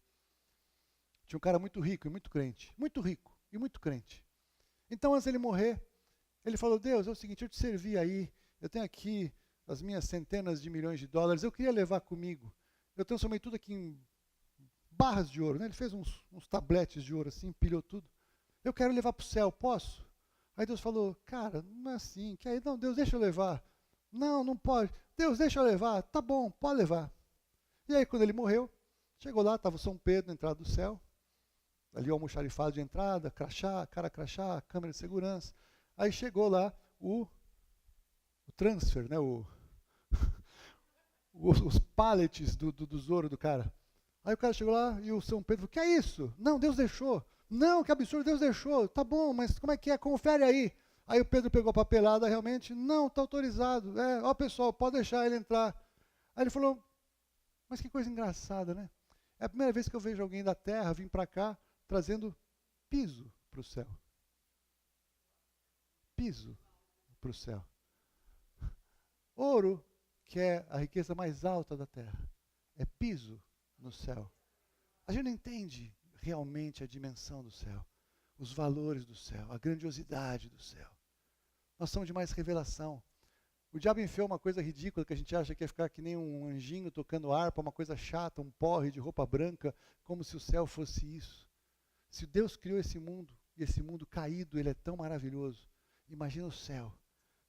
Tinha um cara muito rico e muito crente. Muito rico e muito crente. Então, antes dele morrer, ele falou, Deus, é o seguinte, eu te servi aí, eu tenho aqui as minhas centenas de milhões de dólares, eu queria levar comigo. Eu transformei tudo aqui em barras de ouro, né? Ele fez uns tabletes de ouro assim, empilhou tudo. Eu quero levar para o céu, posso? Aí Deus falou, cara, não é assim. Que aí, não, Deus, deixa eu levar. Não, não pode. Deus, deixa eu levar. Tá bom, pode levar. E aí, quando ele morreu, chegou lá, estava o São Pedro na entrada do céu, ali o almoxarifado de entrada, crachá, cara crachá, câmera de segurança. Aí chegou lá o transfer, né, os pallets dos ouro do cara. Aí o cara chegou lá e o São Pedro falou, que é isso? Não, Deus deixou. Não, que absurdo, Deus deixou. Tá bom, mas como é que é? Confere aí. Aí o Pedro pegou a papelada, realmente, não, está autorizado. Ó pessoal, pode deixar ele entrar. Aí ele falou, mas que coisa engraçada, né? É a primeira vez que eu vejo alguém da terra vir para cá trazendo piso para o céu? Piso para o céu. Ouro, que é a riqueza mais alta da terra, é piso no céu. A gente não entende realmente a dimensão do céu, os valores do céu, a grandiosidade do céu. Nós somos de mais revelação. O diabo enfiou uma coisa ridícula que a gente acha que é ficar que nem um anjinho tocando harpa, uma coisa chata, um porre de roupa branca, como se o céu fosse isso. Se Deus criou esse mundo, e esse mundo caído, ele é tão maravilhoso, imagina o céu,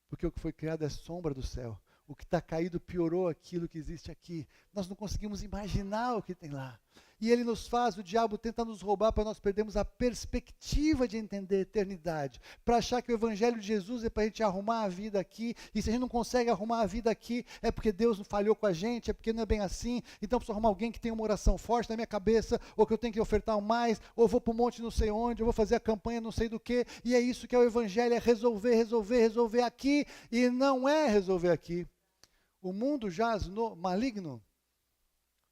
porque o que foi criado é sombra do céu. O que está caído piorou aquilo que existe aqui. Nós não conseguimos imaginar o que tem lá. E ele nos faz, o diabo tenta nos roubar para nós perdermos a perspectiva de entender a eternidade. Para achar que o evangelho de Jesus é para a gente arrumar a vida aqui. E se a gente não consegue arrumar a vida aqui, é porque Deus não falhou com a gente, é porque não é bem assim. Então eu preciso arrumar alguém que tenha uma oração forte na minha cabeça, ou que eu tenho que ofertar mais, ou vou para o monte não sei onde, ou vou fazer a campanha não sei do que. E é isso que é o evangelho, é resolver aqui. E não é resolver aqui. O mundo jaz no maligno.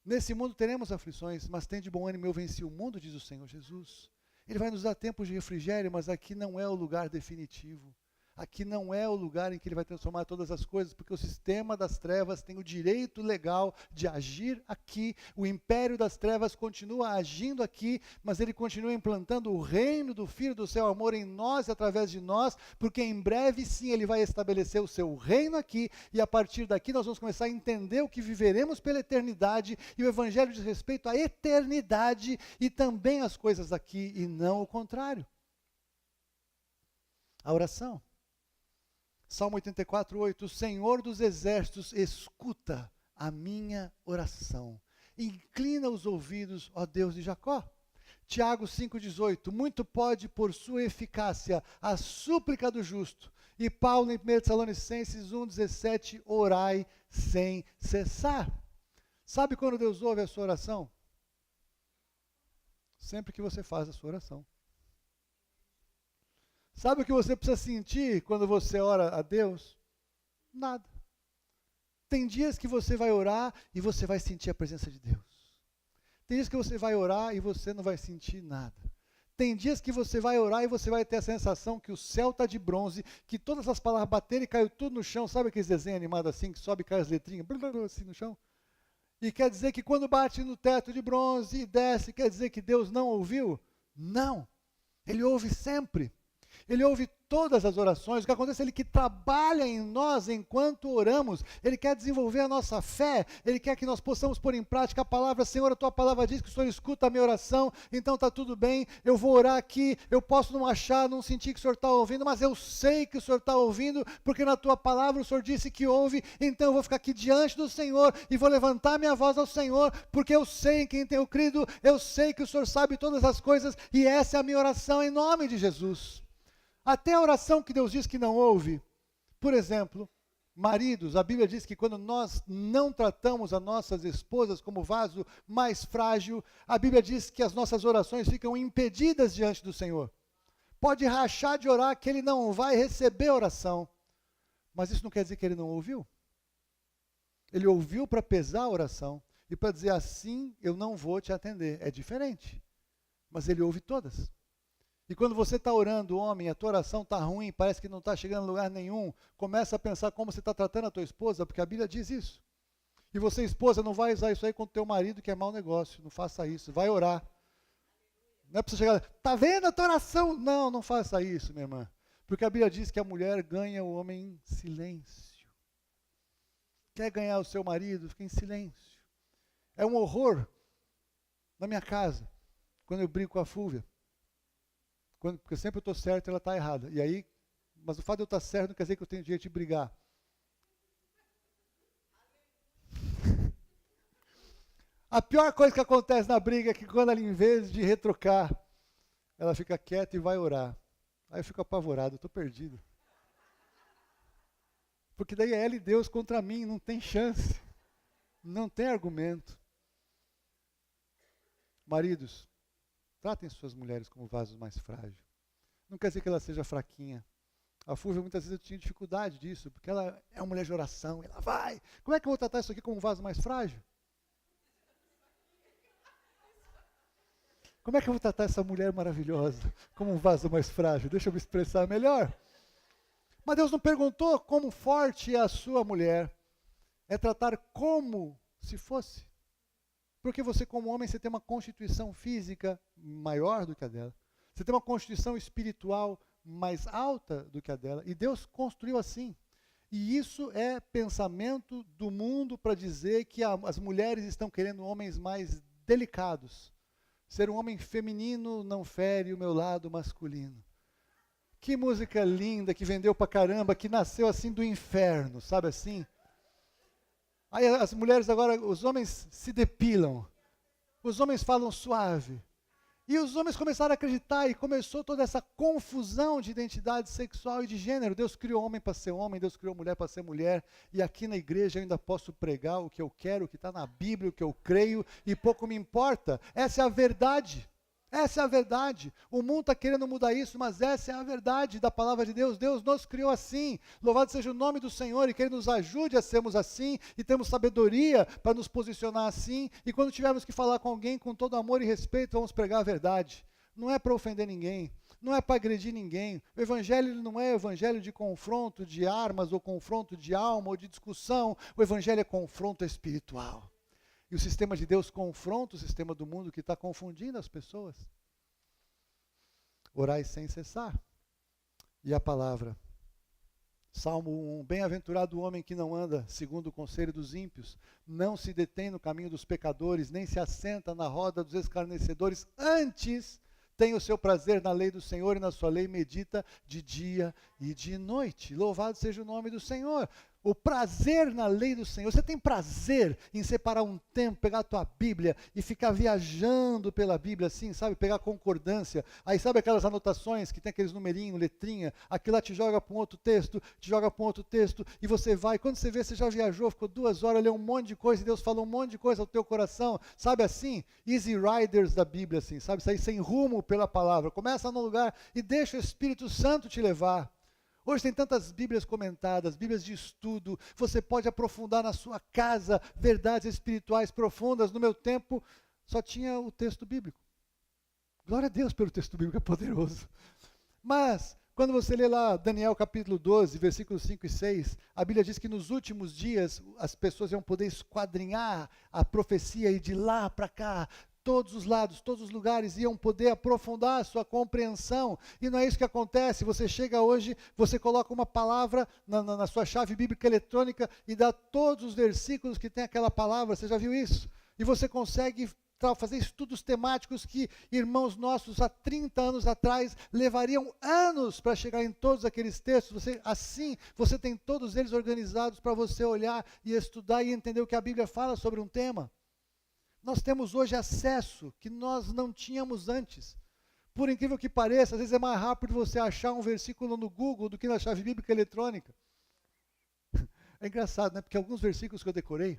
Nesse mundo teremos aflições, mas tem de bom ânimo, eu venci o mundo, diz o Senhor Jesus. Ele vai nos dar tempos de refrigério, mas aqui não é o lugar definitivo. Aqui não é o lugar em que ele vai transformar todas as coisas, porque o sistema das trevas tem o direito legal de agir aqui. O império das trevas continua agindo aqui, mas ele continua implantando o reino do Filho do seu amor em nós e através de nós, porque em breve sim ele vai estabelecer o seu reino aqui, e a partir daqui nós vamos começar a entender o que viveremos pela eternidade, e o evangelho diz respeito à eternidade e também às coisas aqui, e não o contrário. A oração. Salmo 84, 8, o Senhor dos exércitos escuta a minha oração. Inclina os ouvidos, ó Deus de Jacó. Tiago 5,18, muito pode por sua eficácia a súplica do justo. E Paulo em 1 Tessalonicenses 1,17, orai sem cessar. Sabe quando Deus ouve a sua oração? Sempre que você faz a sua oração. Sabe o que você precisa sentir quando você ora a Deus? Nada. Tem dias que você vai orar e você vai sentir a presença de Deus. Tem dias que você vai orar e você não vai sentir nada. Tem dias que você vai orar e você vai ter a sensação que o céu está de bronze, que todas as palavras bateram e caiu tudo no chão. Sabe aqueles desenhos animados assim, que sobe e cai as letrinhas, assim no chão? E quer dizer que quando bate no teto de bronze e desce, quer dizer que Deus não ouviu? Não. Ele ouve sempre. Ele ouve todas as orações. O que acontece é Ele que trabalha em nós enquanto oramos. Ele quer desenvolver a nossa fé. Ele quer que nós possamos pôr em prática a palavra. Senhor, a Tua palavra diz que o Senhor escuta a minha oração. Então está tudo bem. Eu vou orar aqui. Eu posso não achar, não sentir que o Senhor está ouvindo, mas eu sei que o Senhor está ouvindo, porque na Tua palavra o Senhor disse que ouve. Então eu vou ficar aqui diante do Senhor e vou levantar minha voz ao Senhor, porque eu sei em quem tenho crido. Eu sei que o Senhor sabe todas as coisas e essa é a minha oração em nome de Jesus. Até a oração que Deus diz que não ouve. Por exemplo, maridos, a Bíblia diz que quando nós não tratamos as nossas esposas como vaso mais frágil, a Bíblia diz que as nossas orações ficam impedidas diante do Senhor. Pode rachar de orar que ele não vai receber oração. Mas isso não quer dizer que ele não ouviu. Ele ouviu para pesar a oração e para dizer assim, eu não vou te atender. É diferente. Mas ele ouve todas. E quando você está orando, homem, a tua oração está ruim, parece que não está chegando a lugar nenhum, começa a pensar como você está tratando a tua esposa, porque a Bíblia diz isso. E você, esposa, não vai usar isso aí contra o teu marido, que é mau negócio, não faça isso, vai orar. Não é para você chegar, está vendo a tua oração? Não, não faça isso, minha irmã. Porque a Bíblia diz que a mulher ganha o homem em silêncio. Quer ganhar o seu marido? Fica em silêncio. É um horror na minha casa, quando eu brinco com a Fúvia. Porque sempre eu estou certo e ela está errada. E aí, mas o fato de eu estar certo não quer dizer que eu tenho direito de brigar. A pior coisa que acontece na briga é que quando ela, em vez de retrucar, ela fica quieta e vai orar. Aí eu fico apavorado, eu estou perdido. Porque daí é ela e Deus contra mim, não tem chance. Não tem argumento. Maridos, tratem suas mulheres como vasos mais frágeis. Não quer dizer que ela seja fraquinha. A Fúvia, muitas vezes, eu tinha dificuldade disso, porque ela é uma mulher de oração, ela vai. Como é que eu vou tratar isso aqui como um vaso mais frágil? Como é que eu vou tratar essa mulher maravilhosa como um vaso mais frágil? Deixa eu me expressar melhor. Mas Deus não perguntou como forte é a sua mulher. É tratar como se fosse. Porque você, como homem, você tem uma constituição física maior do que a dela. Você tem uma constituição espiritual mais alta do que a dela. E Deus construiu assim. E isso é pensamento do mundo para dizer que as mulheres estão querendo homens mais delicados. Ser um homem feminino não fere o meu lado masculino. Que música linda, que vendeu pra caramba, que nasceu assim do inferno, sabe assim? Aí as mulheres agora, os homens se depilam, os homens falam suave. E os homens começaram a acreditar e começou toda essa confusão de identidade sexual e de gênero. Deus criou homem para ser homem, Deus criou mulher para ser mulher. E aqui na igreja eu ainda posso pregar o que eu quero, o que está na Bíblia, o que eu creio, e pouco me importa. Essa é a verdade. Essa é a verdade. O mundo está querendo mudar isso, mas essa é a verdade da palavra de Deus. Deus nos criou assim. Louvado seja o nome do Senhor e que Ele nos ajude a sermos assim e temos sabedoria para nos posicionar assim. E quando tivermos que falar com alguém com todo amor e respeito, vamos pregar a verdade. Não é para ofender ninguém, não é para agredir ninguém. O evangelho não é evangelho de confronto de armas ou confronto de alma ou de discussão. O evangelho é confronto espiritual. E o sistema de Deus confronta o sistema do mundo que está confundindo as pessoas. Orai sem cessar. E a palavra. Salmo 1. Bem-aventurado o homem que não anda segundo o conselho dos ímpios, não se detém no caminho dos pecadores, nem se assenta na roda dos escarnecedores, antes tem o seu prazer na lei do Senhor e na sua lei medita de dia e de noite. Louvado seja o nome do Senhor. O prazer na lei do Senhor. Você tem prazer em separar um tempo, pegar a tua Bíblia e ficar viajando pela Bíblia assim, sabe? Pegar concordância. Aí sabe aquelas anotações que tem aqueles numerinhos, letrinha, aquilo lá te joga para um outro texto, te joga para um outro texto, e você vai. Quando você vê, você já viajou, ficou 2 horas, leu um monte de coisa, e Deus falou um monte de coisa ao teu coração. Sabe assim? Easy riders da Bíblia, assim, sabe? Sair sem rumo pela palavra. Começa no lugar e deixa o Espírito Santo te levar. Hoje tem tantas Bíblias comentadas, Bíblias de estudo, você pode aprofundar na sua casa verdades espirituais profundas. No meu tempo, só tinha o texto bíblico. Glória a Deus pelo texto bíblico, é poderoso. Mas, quando você lê lá Daniel capítulo 12, versículos 5 e 6, a Bíblia diz que nos últimos dias as pessoas iam poder esquadrinhar a profecia e de lá para cá, todos os lados, todos os lugares iam poder aprofundar a sua compreensão. E não é isso que acontece. Você chega hoje, você coloca uma palavra na sua chave bíblica eletrônica e dá todos os versículos que tem aquela palavra. Você já viu isso? E você consegue fazer estudos temáticos que irmãos nossos há 30 anos atrás levariam anos para chegar em todos aqueles textos. Você tem todos eles organizados para você olhar e estudar e entender o que a Bíblia fala sobre um tema. Nós temos hoje acesso que nós não tínhamos antes. Por incrível que pareça, às vezes é mais rápido você achar um versículo no Google do que na chave bíblica eletrônica. É engraçado, né? Porque alguns versículos que eu decorei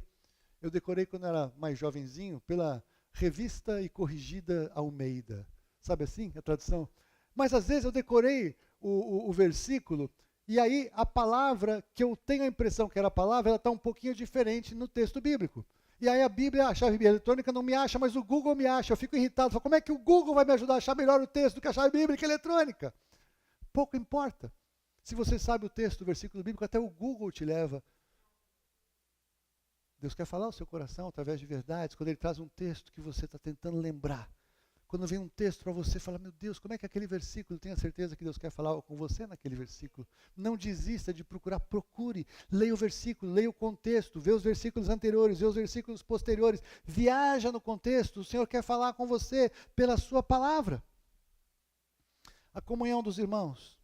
quando eu era mais jovenzinho, pela Revista e Corrigida Almeida. Sabe assim, a tradução? Mas às vezes eu decorei o versículo, e aí a palavra, que eu tenho a impressão que era a palavra, ela está um pouquinho diferente no texto bíblico. E aí a Bíblia, a chave eletrônica não me acha, mas o Google me acha. Eu fico irritado, falo, como é que o Google vai me ajudar a achar melhor o texto do que a chave bíblica eletrônica? Pouco importa. Se você sabe o texto do versículo bíblico, até o Google te leva. Deus quer falar ao seu coração através de verdades, quando Ele traz um texto que você está tentando lembrar. Quando vem um texto para você, fala, meu Deus, como é que aquele versículo, tenha certeza que Deus quer falar com você naquele versículo. Não desista de procurar, procure, leia o versículo, leia o contexto, vê os versículos anteriores, vê os versículos posteriores, viaja no contexto, o Senhor quer falar com você pela sua palavra. A comunhão dos irmãos.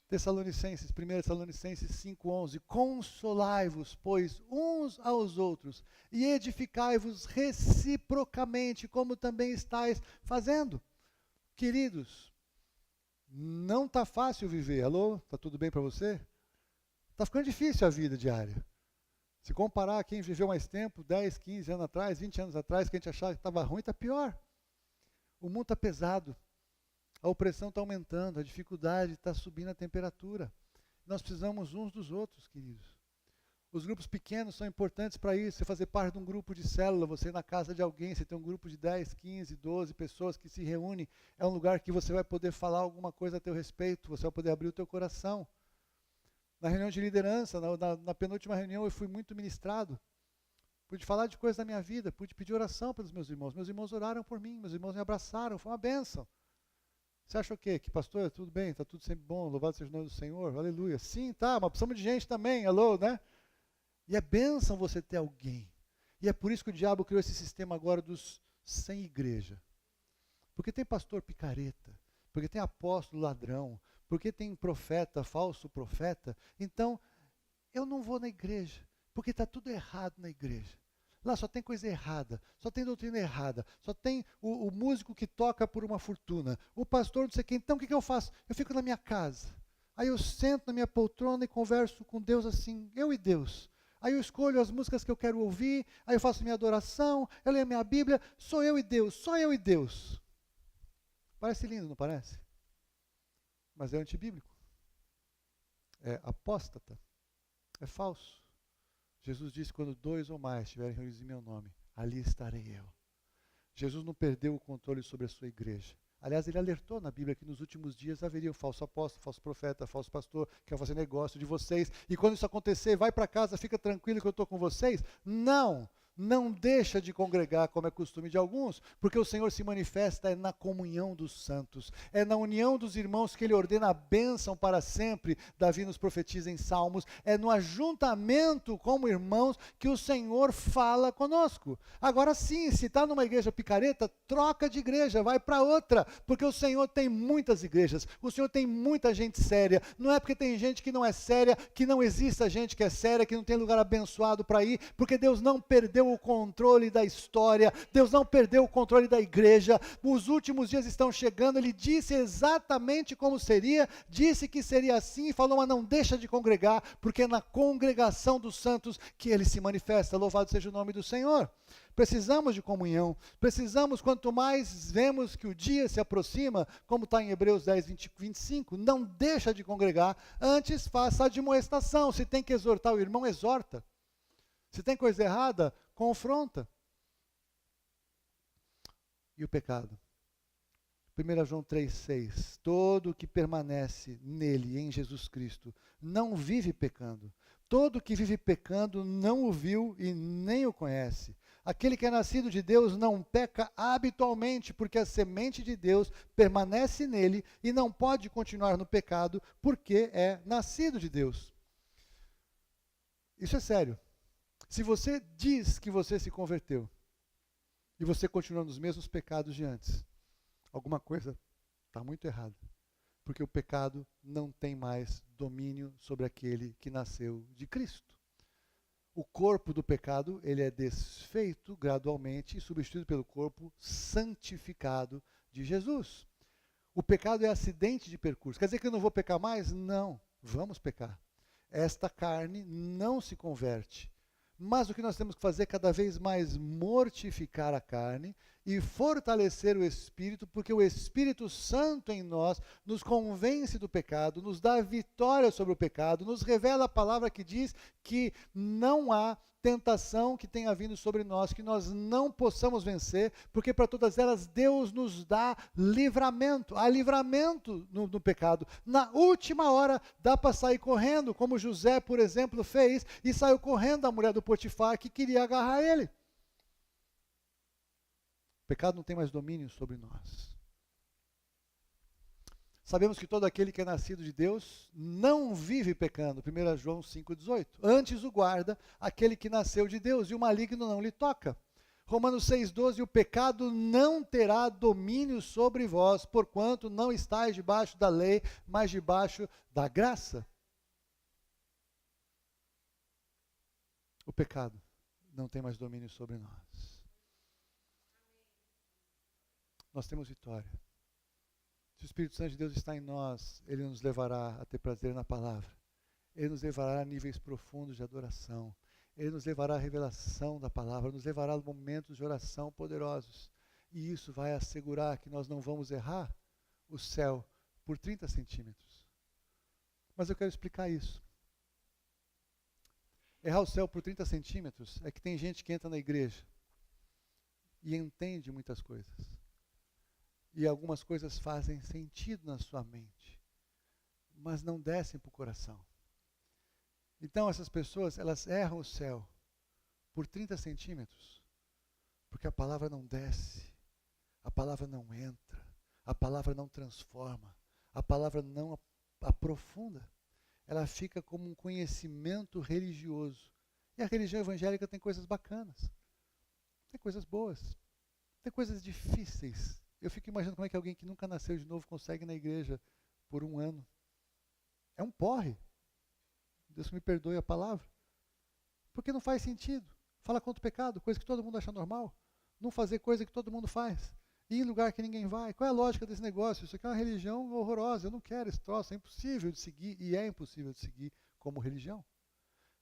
1 Tessalonicenses 5,11, consolai-vos, pois, uns aos outros, e edificai-vos reciprocamente, como também estáis fazendo. Queridos, não está fácil viver. Alô? Está tudo bem para você? Está ficando difícil a vida diária. Se comparar quem viveu mais tempo, 10, 15 anos atrás, 20 anos atrás, que a gente achava que estava ruim, está pior. O mundo está pesado. A opressão está aumentando, a dificuldade está subindo a temperatura. Nós precisamos uns dos outros, queridos. Os grupos pequenos são importantes para isso. Você fazer parte de um grupo de célula, você ir na casa de alguém, você tem um grupo de 10, 15, 12 pessoas que se reúnem. É um lugar que você vai poder falar alguma coisa a teu respeito, você vai poder abrir o teu coração. Na reunião de liderança, na penúltima reunião, eu fui muito ministrado. Pude falar de coisas da minha vida, pude pedir oração pelos meus irmãos. Meus irmãos oraram por mim, meus irmãos me abraçaram, foi uma bênção. Você acha o quê? Que, pastor, tudo bem, está tudo sempre bom, louvado seja o nome do Senhor, aleluia. Sim, tá, mas precisamos de gente também, alô, né? E é bênção você ter alguém. E é por isso que o diabo criou esse sistema agora dos sem igreja. Porque tem pastor picareta, porque tem apóstolo ladrão, porque tem profeta, falso profeta. Então, eu não vou na igreja, porque está tudo errado na igreja. Lá só tem coisa errada, só tem doutrina errada, só tem o músico que toca por uma fortuna, o pastor não sei quem. Então o que eu faço? Eu fico na minha casa. Aí eu sento na minha poltrona e converso com Deus assim, eu e Deus. Aí eu escolho as músicas que eu quero ouvir, aí eu faço minha adoração, eu leio a minha Bíblia, sou eu e Deus, só eu e Deus. Parece lindo, não parece? Mas é antibíblico. É apóstata. É falso. Jesus disse, quando 2 ou mais estiverem reunidos em meu nome, ali estarei eu. Jesus não perdeu o controle sobre a sua igreja. Aliás, ele alertou na Bíblia que nos últimos dias haveria um falso apóstolo, falso profeta, falso pastor, que ia fazer negócio de vocês. E quando isso acontecer, vai para casa, fica tranquilo que eu estou com vocês. Não deixa de congregar, como é costume de alguns, porque o Senhor se manifesta na comunhão dos santos. É na união dos irmãos que Ele ordena a bênção para sempre. Davi nos profetiza em Salmos. É no ajuntamento como irmãos que o Senhor fala conosco. Agora sim, se está numa igreja picareta, troca de igreja, vai para outra, porque o Senhor tem muitas igrejas, o Senhor tem muita gente séria. Não é porque tem gente que não é séria, que não exista gente que é séria, que não tem lugar abençoado para ir, porque Deus não perdeu o controle da história, Deus não perdeu o controle da igreja. Os últimos dias estão chegando, Ele disse exatamente como seria, disse que seria assim, e falou, mas não deixa de congregar, porque é na congregação dos santos que Ele se manifesta. Louvado seja o nome do Senhor. Precisamos de comunhão, precisamos, quanto mais vemos que o dia se aproxima, como está em Hebreus 10, 25, não deixa de congregar, antes faça a admoestação. Se tem que exortar o irmão, exorta. Se tem coisa errada, confronta. E o pecado? 1 João 3,6, todo o que permanece nele, em Jesus Cristo, não vive pecando. Todo que vive pecando não o viu e nem o conhece. Aquele que é nascido de Deus não peca habitualmente, porque a semente de Deus permanece nele e não pode continuar no pecado, porque é nascido de Deus. Isso é sério. Se você diz que você se converteu e você continua nos mesmos pecados de antes, alguma coisa está muito errada. Porque o pecado não tem mais domínio sobre aquele que nasceu de Cristo. O corpo do pecado, ele é desfeito gradualmente e substituído pelo corpo santificado de Jesus. O pecado é acidente de percurso. Quer dizer que eu não vou pecar mais? Não, vamos pecar. Esta carne não se converte. Mas o que nós temos que fazer é cada vez mais mortificar a carne e fortalecer o Espírito, porque o Espírito Santo em nós nos convence do pecado, nos dá vitória sobre o pecado, nos revela a palavra que diz que não há tentação que tenha vindo sobre nós, que nós não possamos vencer, porque para todas elas Deus nos dá livramento. Há livramento no pecado. Na última hora dá para sair correndo, como José, por exemplo, fez, e saiu correndo da mulher do Potifar que queria agarrar ele. O pecado não tem mais domínio sobre nós. Sabemos que todo aquele que é nascido de Deus não vive pecando. 1 João 5,18. Antes o guarda aquele que nasceu de Deus, e o maligno não lhe toca. Romanos 6,12. O pecado não terá domínio sobre vós, porquanto não estáis debaixo da lei, mas debaixo da graça. O pecado não tem mais domínio sobre nós. Nós temos vitória. Se o Espírito Santo de Deus está em nós, Ele nos levará a ter prazer na palavra. Ele nos levará a níveis profundos de adoração. Ele nos levará à revelação da palavra, nos levará a momentos de oração poderosos. E isso vai assegurar que nós não vamos errar o céu por 30 centímetros. Mas eu quero explicar isso. Errar o céu por 30 centímetros é que tem gente que entra na igreja e entende muitas coisas. E algumas coisas fazem sentido na sua mente, mas não descem para o coração. Então essas pessoas, elas erram o céu por 30 centímetros, porque a palavra não desce, a palavra não entra, a palavra não transforma, a palavra não aprofunda. Ela fica como um conhecimento religioso. E a religião evangélica tem coisas bacanas, tem coisas boas, tem coisas difíceis. Eu fico imaginando como é que alguém que nunca nasceu de novo consegue ir na igreja por um ano. É um porre. Deus me perdoe a palavra. Porque não faz sentido. Fala contra o pecado, coisa que todo mundo acha normal. Não fazer coisa que todo mundo faz. Ir em lugar que ninguém vai. Qual é a lógica desse negócio? Isso aqui é uma religião horrorosa. Eu não quero esse troço. É impossível de seguir. E é impossível de seguir como religião.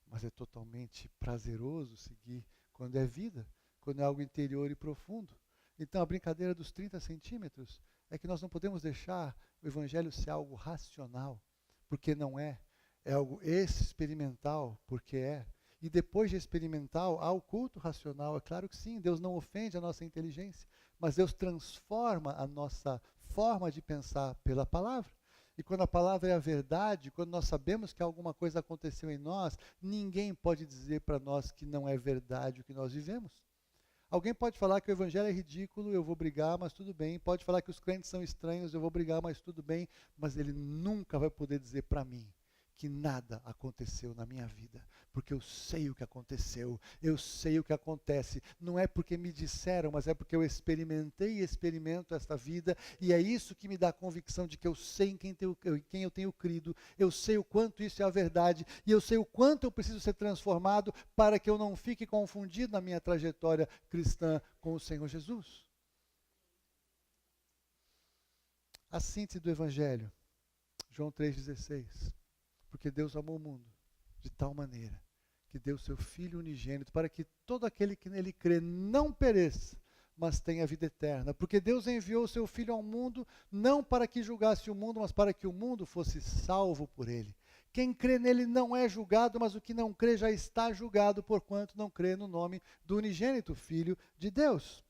Mas é totalmente prazeroso seguir quando é vida. Quando é algo interior e profundo. Então a brincadeira dos 30 centímetros é que nós não podemos deixar o evangelho ser algo racional. Porque não é. É algo experimental, porque é. E depois de experimental, há o culto racional. É claro que sim, Deus não ofende a nossa inteligência, mas Deus transforma a nossa forma de pensar pela palavra. E quando a palavra é a verdade, quando nós sabemos que alguma coisa aconteceu em nós, ninguém pode dizer para nós que não é verdade o que nós vivemos. Alguém pode falar que o evangelho é ridículo, eu vou brigar, mas tudo bem. Pode falar que os crentes são estranhos, eu vou brigar, mas tudo bem. Mas ele nunca vai poder dizer para mim que nada aconteceu na minha vida, porque eu sei o que aconteceu, eu sei o que acontece, não é porque me disseram, mas é porque eu experimentei e experimento esta vida, e é isso que me dá a convicção de que eu sei em quem eu tenho crido, eu sei o quanto isso é a verdade, e eu sei o quanto eu preciso ser transformado para que eu não fique confundido na minha trajetória cristã com o Senhor Jesus. A síntese do Evangelho, João 3,16. Porque Deus amou o mundo de tal maneira que deu seu Filho unigênito para que todo aquele que nele crê não pereça, mas tenha vida eterna. Porque Deus enviou o seu Filho ao mundo não para que julgasse o mundo, mas para que o mundo fosse salvo por ele. Quem crê nele não é julgado, mas o que não crê já está julgado, porquanto não crê no nome do unigênito Filho de Deus.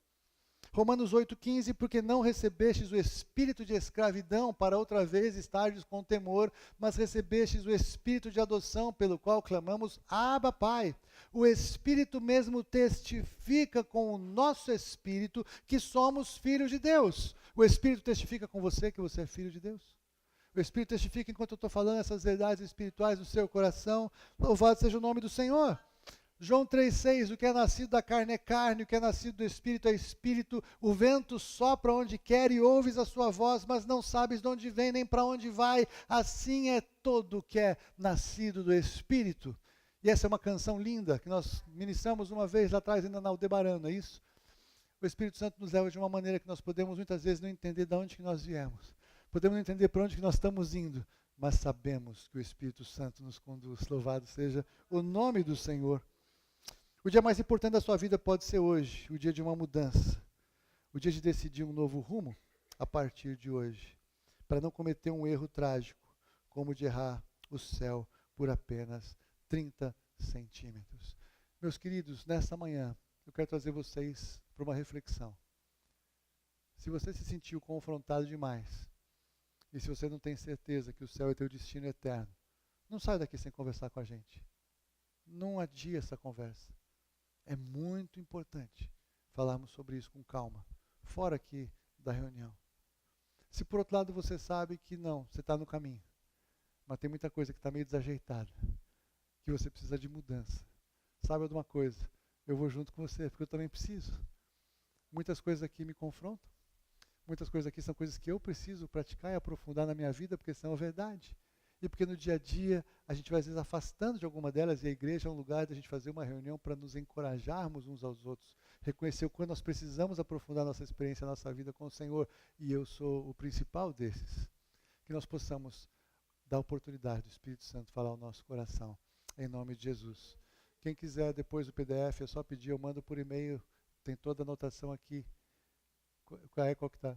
Romanos 8,15, porque não recebestes o espírito de escravidão para outra vez estardes com temor, mas recebestes o espírito de adoção pelo qual clamamos, Abba, Pai. O Espírito mesmo testifica com o nosso espírito que somos filhos de Deus. O Espírito testifica com você que você é filho de Deus. O Espírito testifica enquanto eu estou falando essas verdades espirituais do seu coração. Louvado seja o nome do Senhor. João 3,6, o que é nascido da carne é carne, o que é nascido do Espírito é Espírito, o vento sopra onde quer e ouves a sua voz, mas não sabes de onde vem nem para onde vai, assim é todo o que é nascido do Espírito. E essa é uma canção linda, que nós ministramos uma vez lá atrás, ainda na Aldebaran, não é isso? O Espírito Santo nos leva de uma maneira que nós podemos muitas vezes não entender de onde que nós viemos, podemos não entender para onde que nós estamos indo, mas sabemos que o Espírito Santo nos conduz, louvado seja o nome do Senhor. O dia mais importante da sua vida pode ser hoje, o dia de uma mudança, o dia de decidir um novo rumo a partir de hoje, para não cometer um erro trágico, como o de errar o céu por apenas 30 centímetros. Meus queridos, nesta manhã, eu quero trazer vocês para uma reflexão. Se você se sentiu confrontado demais, e se você não tem certeza que o céu é teu destino eterno, não sai daqui sem conversar com a gente. Não adie essa conversa. É muito importante falarmos sobre isso com calma, fora aqui da reunião. Se por outro lado você sabe que não, você está no caminho, mas tem muita coisa que está meio desajeitada, que você precisa de mudança. Sabe de uma coisa? Eu vou junto com você, porque eu também preciso. Muitas coisas aqui me confrontam, muitas coisas aqui são coisas que eu preciso praticar e aprofundar na minha vida, porque são a verdade. E porque no dia a dia a gente vai às vezes afastando de alguma delas, e a igreja é um lugar da gente fazer uma reunião para nos encorajarmos uns aos outros, reconhecer o quanto nós precisamos aprofundar nossa experiência, nossa vida com o Senhor, e eu sou o principal desses. Que nós possamos dar oportunidade do Espírito Santo falar ao nosso coração, em nome de Jesus. Quem quiser depois do PDF, é só pedir, eu mando por e-mail, tem toda a anotação aqui. Qual que está?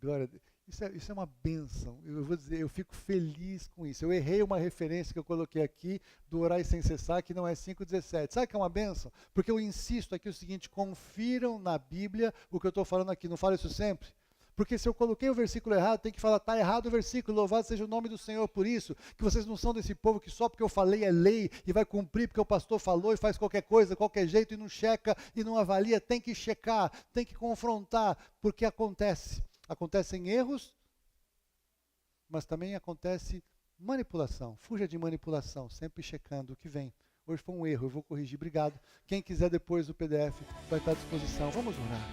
Glória a Deus. Isso é uma bênção. Eu vou dizer, eu fico feliz com isso. Eu errei uma referência que eu coloquei aqui do orar sem cessar, que não é 5,17. Sabe que é uma bênção? Porque eu insisto aqui o seguinte, confiram na Bíblia o que eu estou falando aqui. Não falo isso sempre? Porque se eu coloquei o versículo errado, tem que falar, está errado o versículo, louvado seja o nome do Senhor por isso, que vocês não são desse povo que só porque eu falei é lei e vai cumprir porque o pastor falou e faz qualquer coisa, qualquer jeito e não checa e não avalia. Tem que checar, tem que confrontar, porque acontece. Acontecem erros, mas também acontece manipulação. Fuja de manipulação, sempre checando o que vem. Hoje foi um erro, eu vou corrigir. Obrigado. Quem quiser depois do PDF vai estar à disposição. Vamos orar.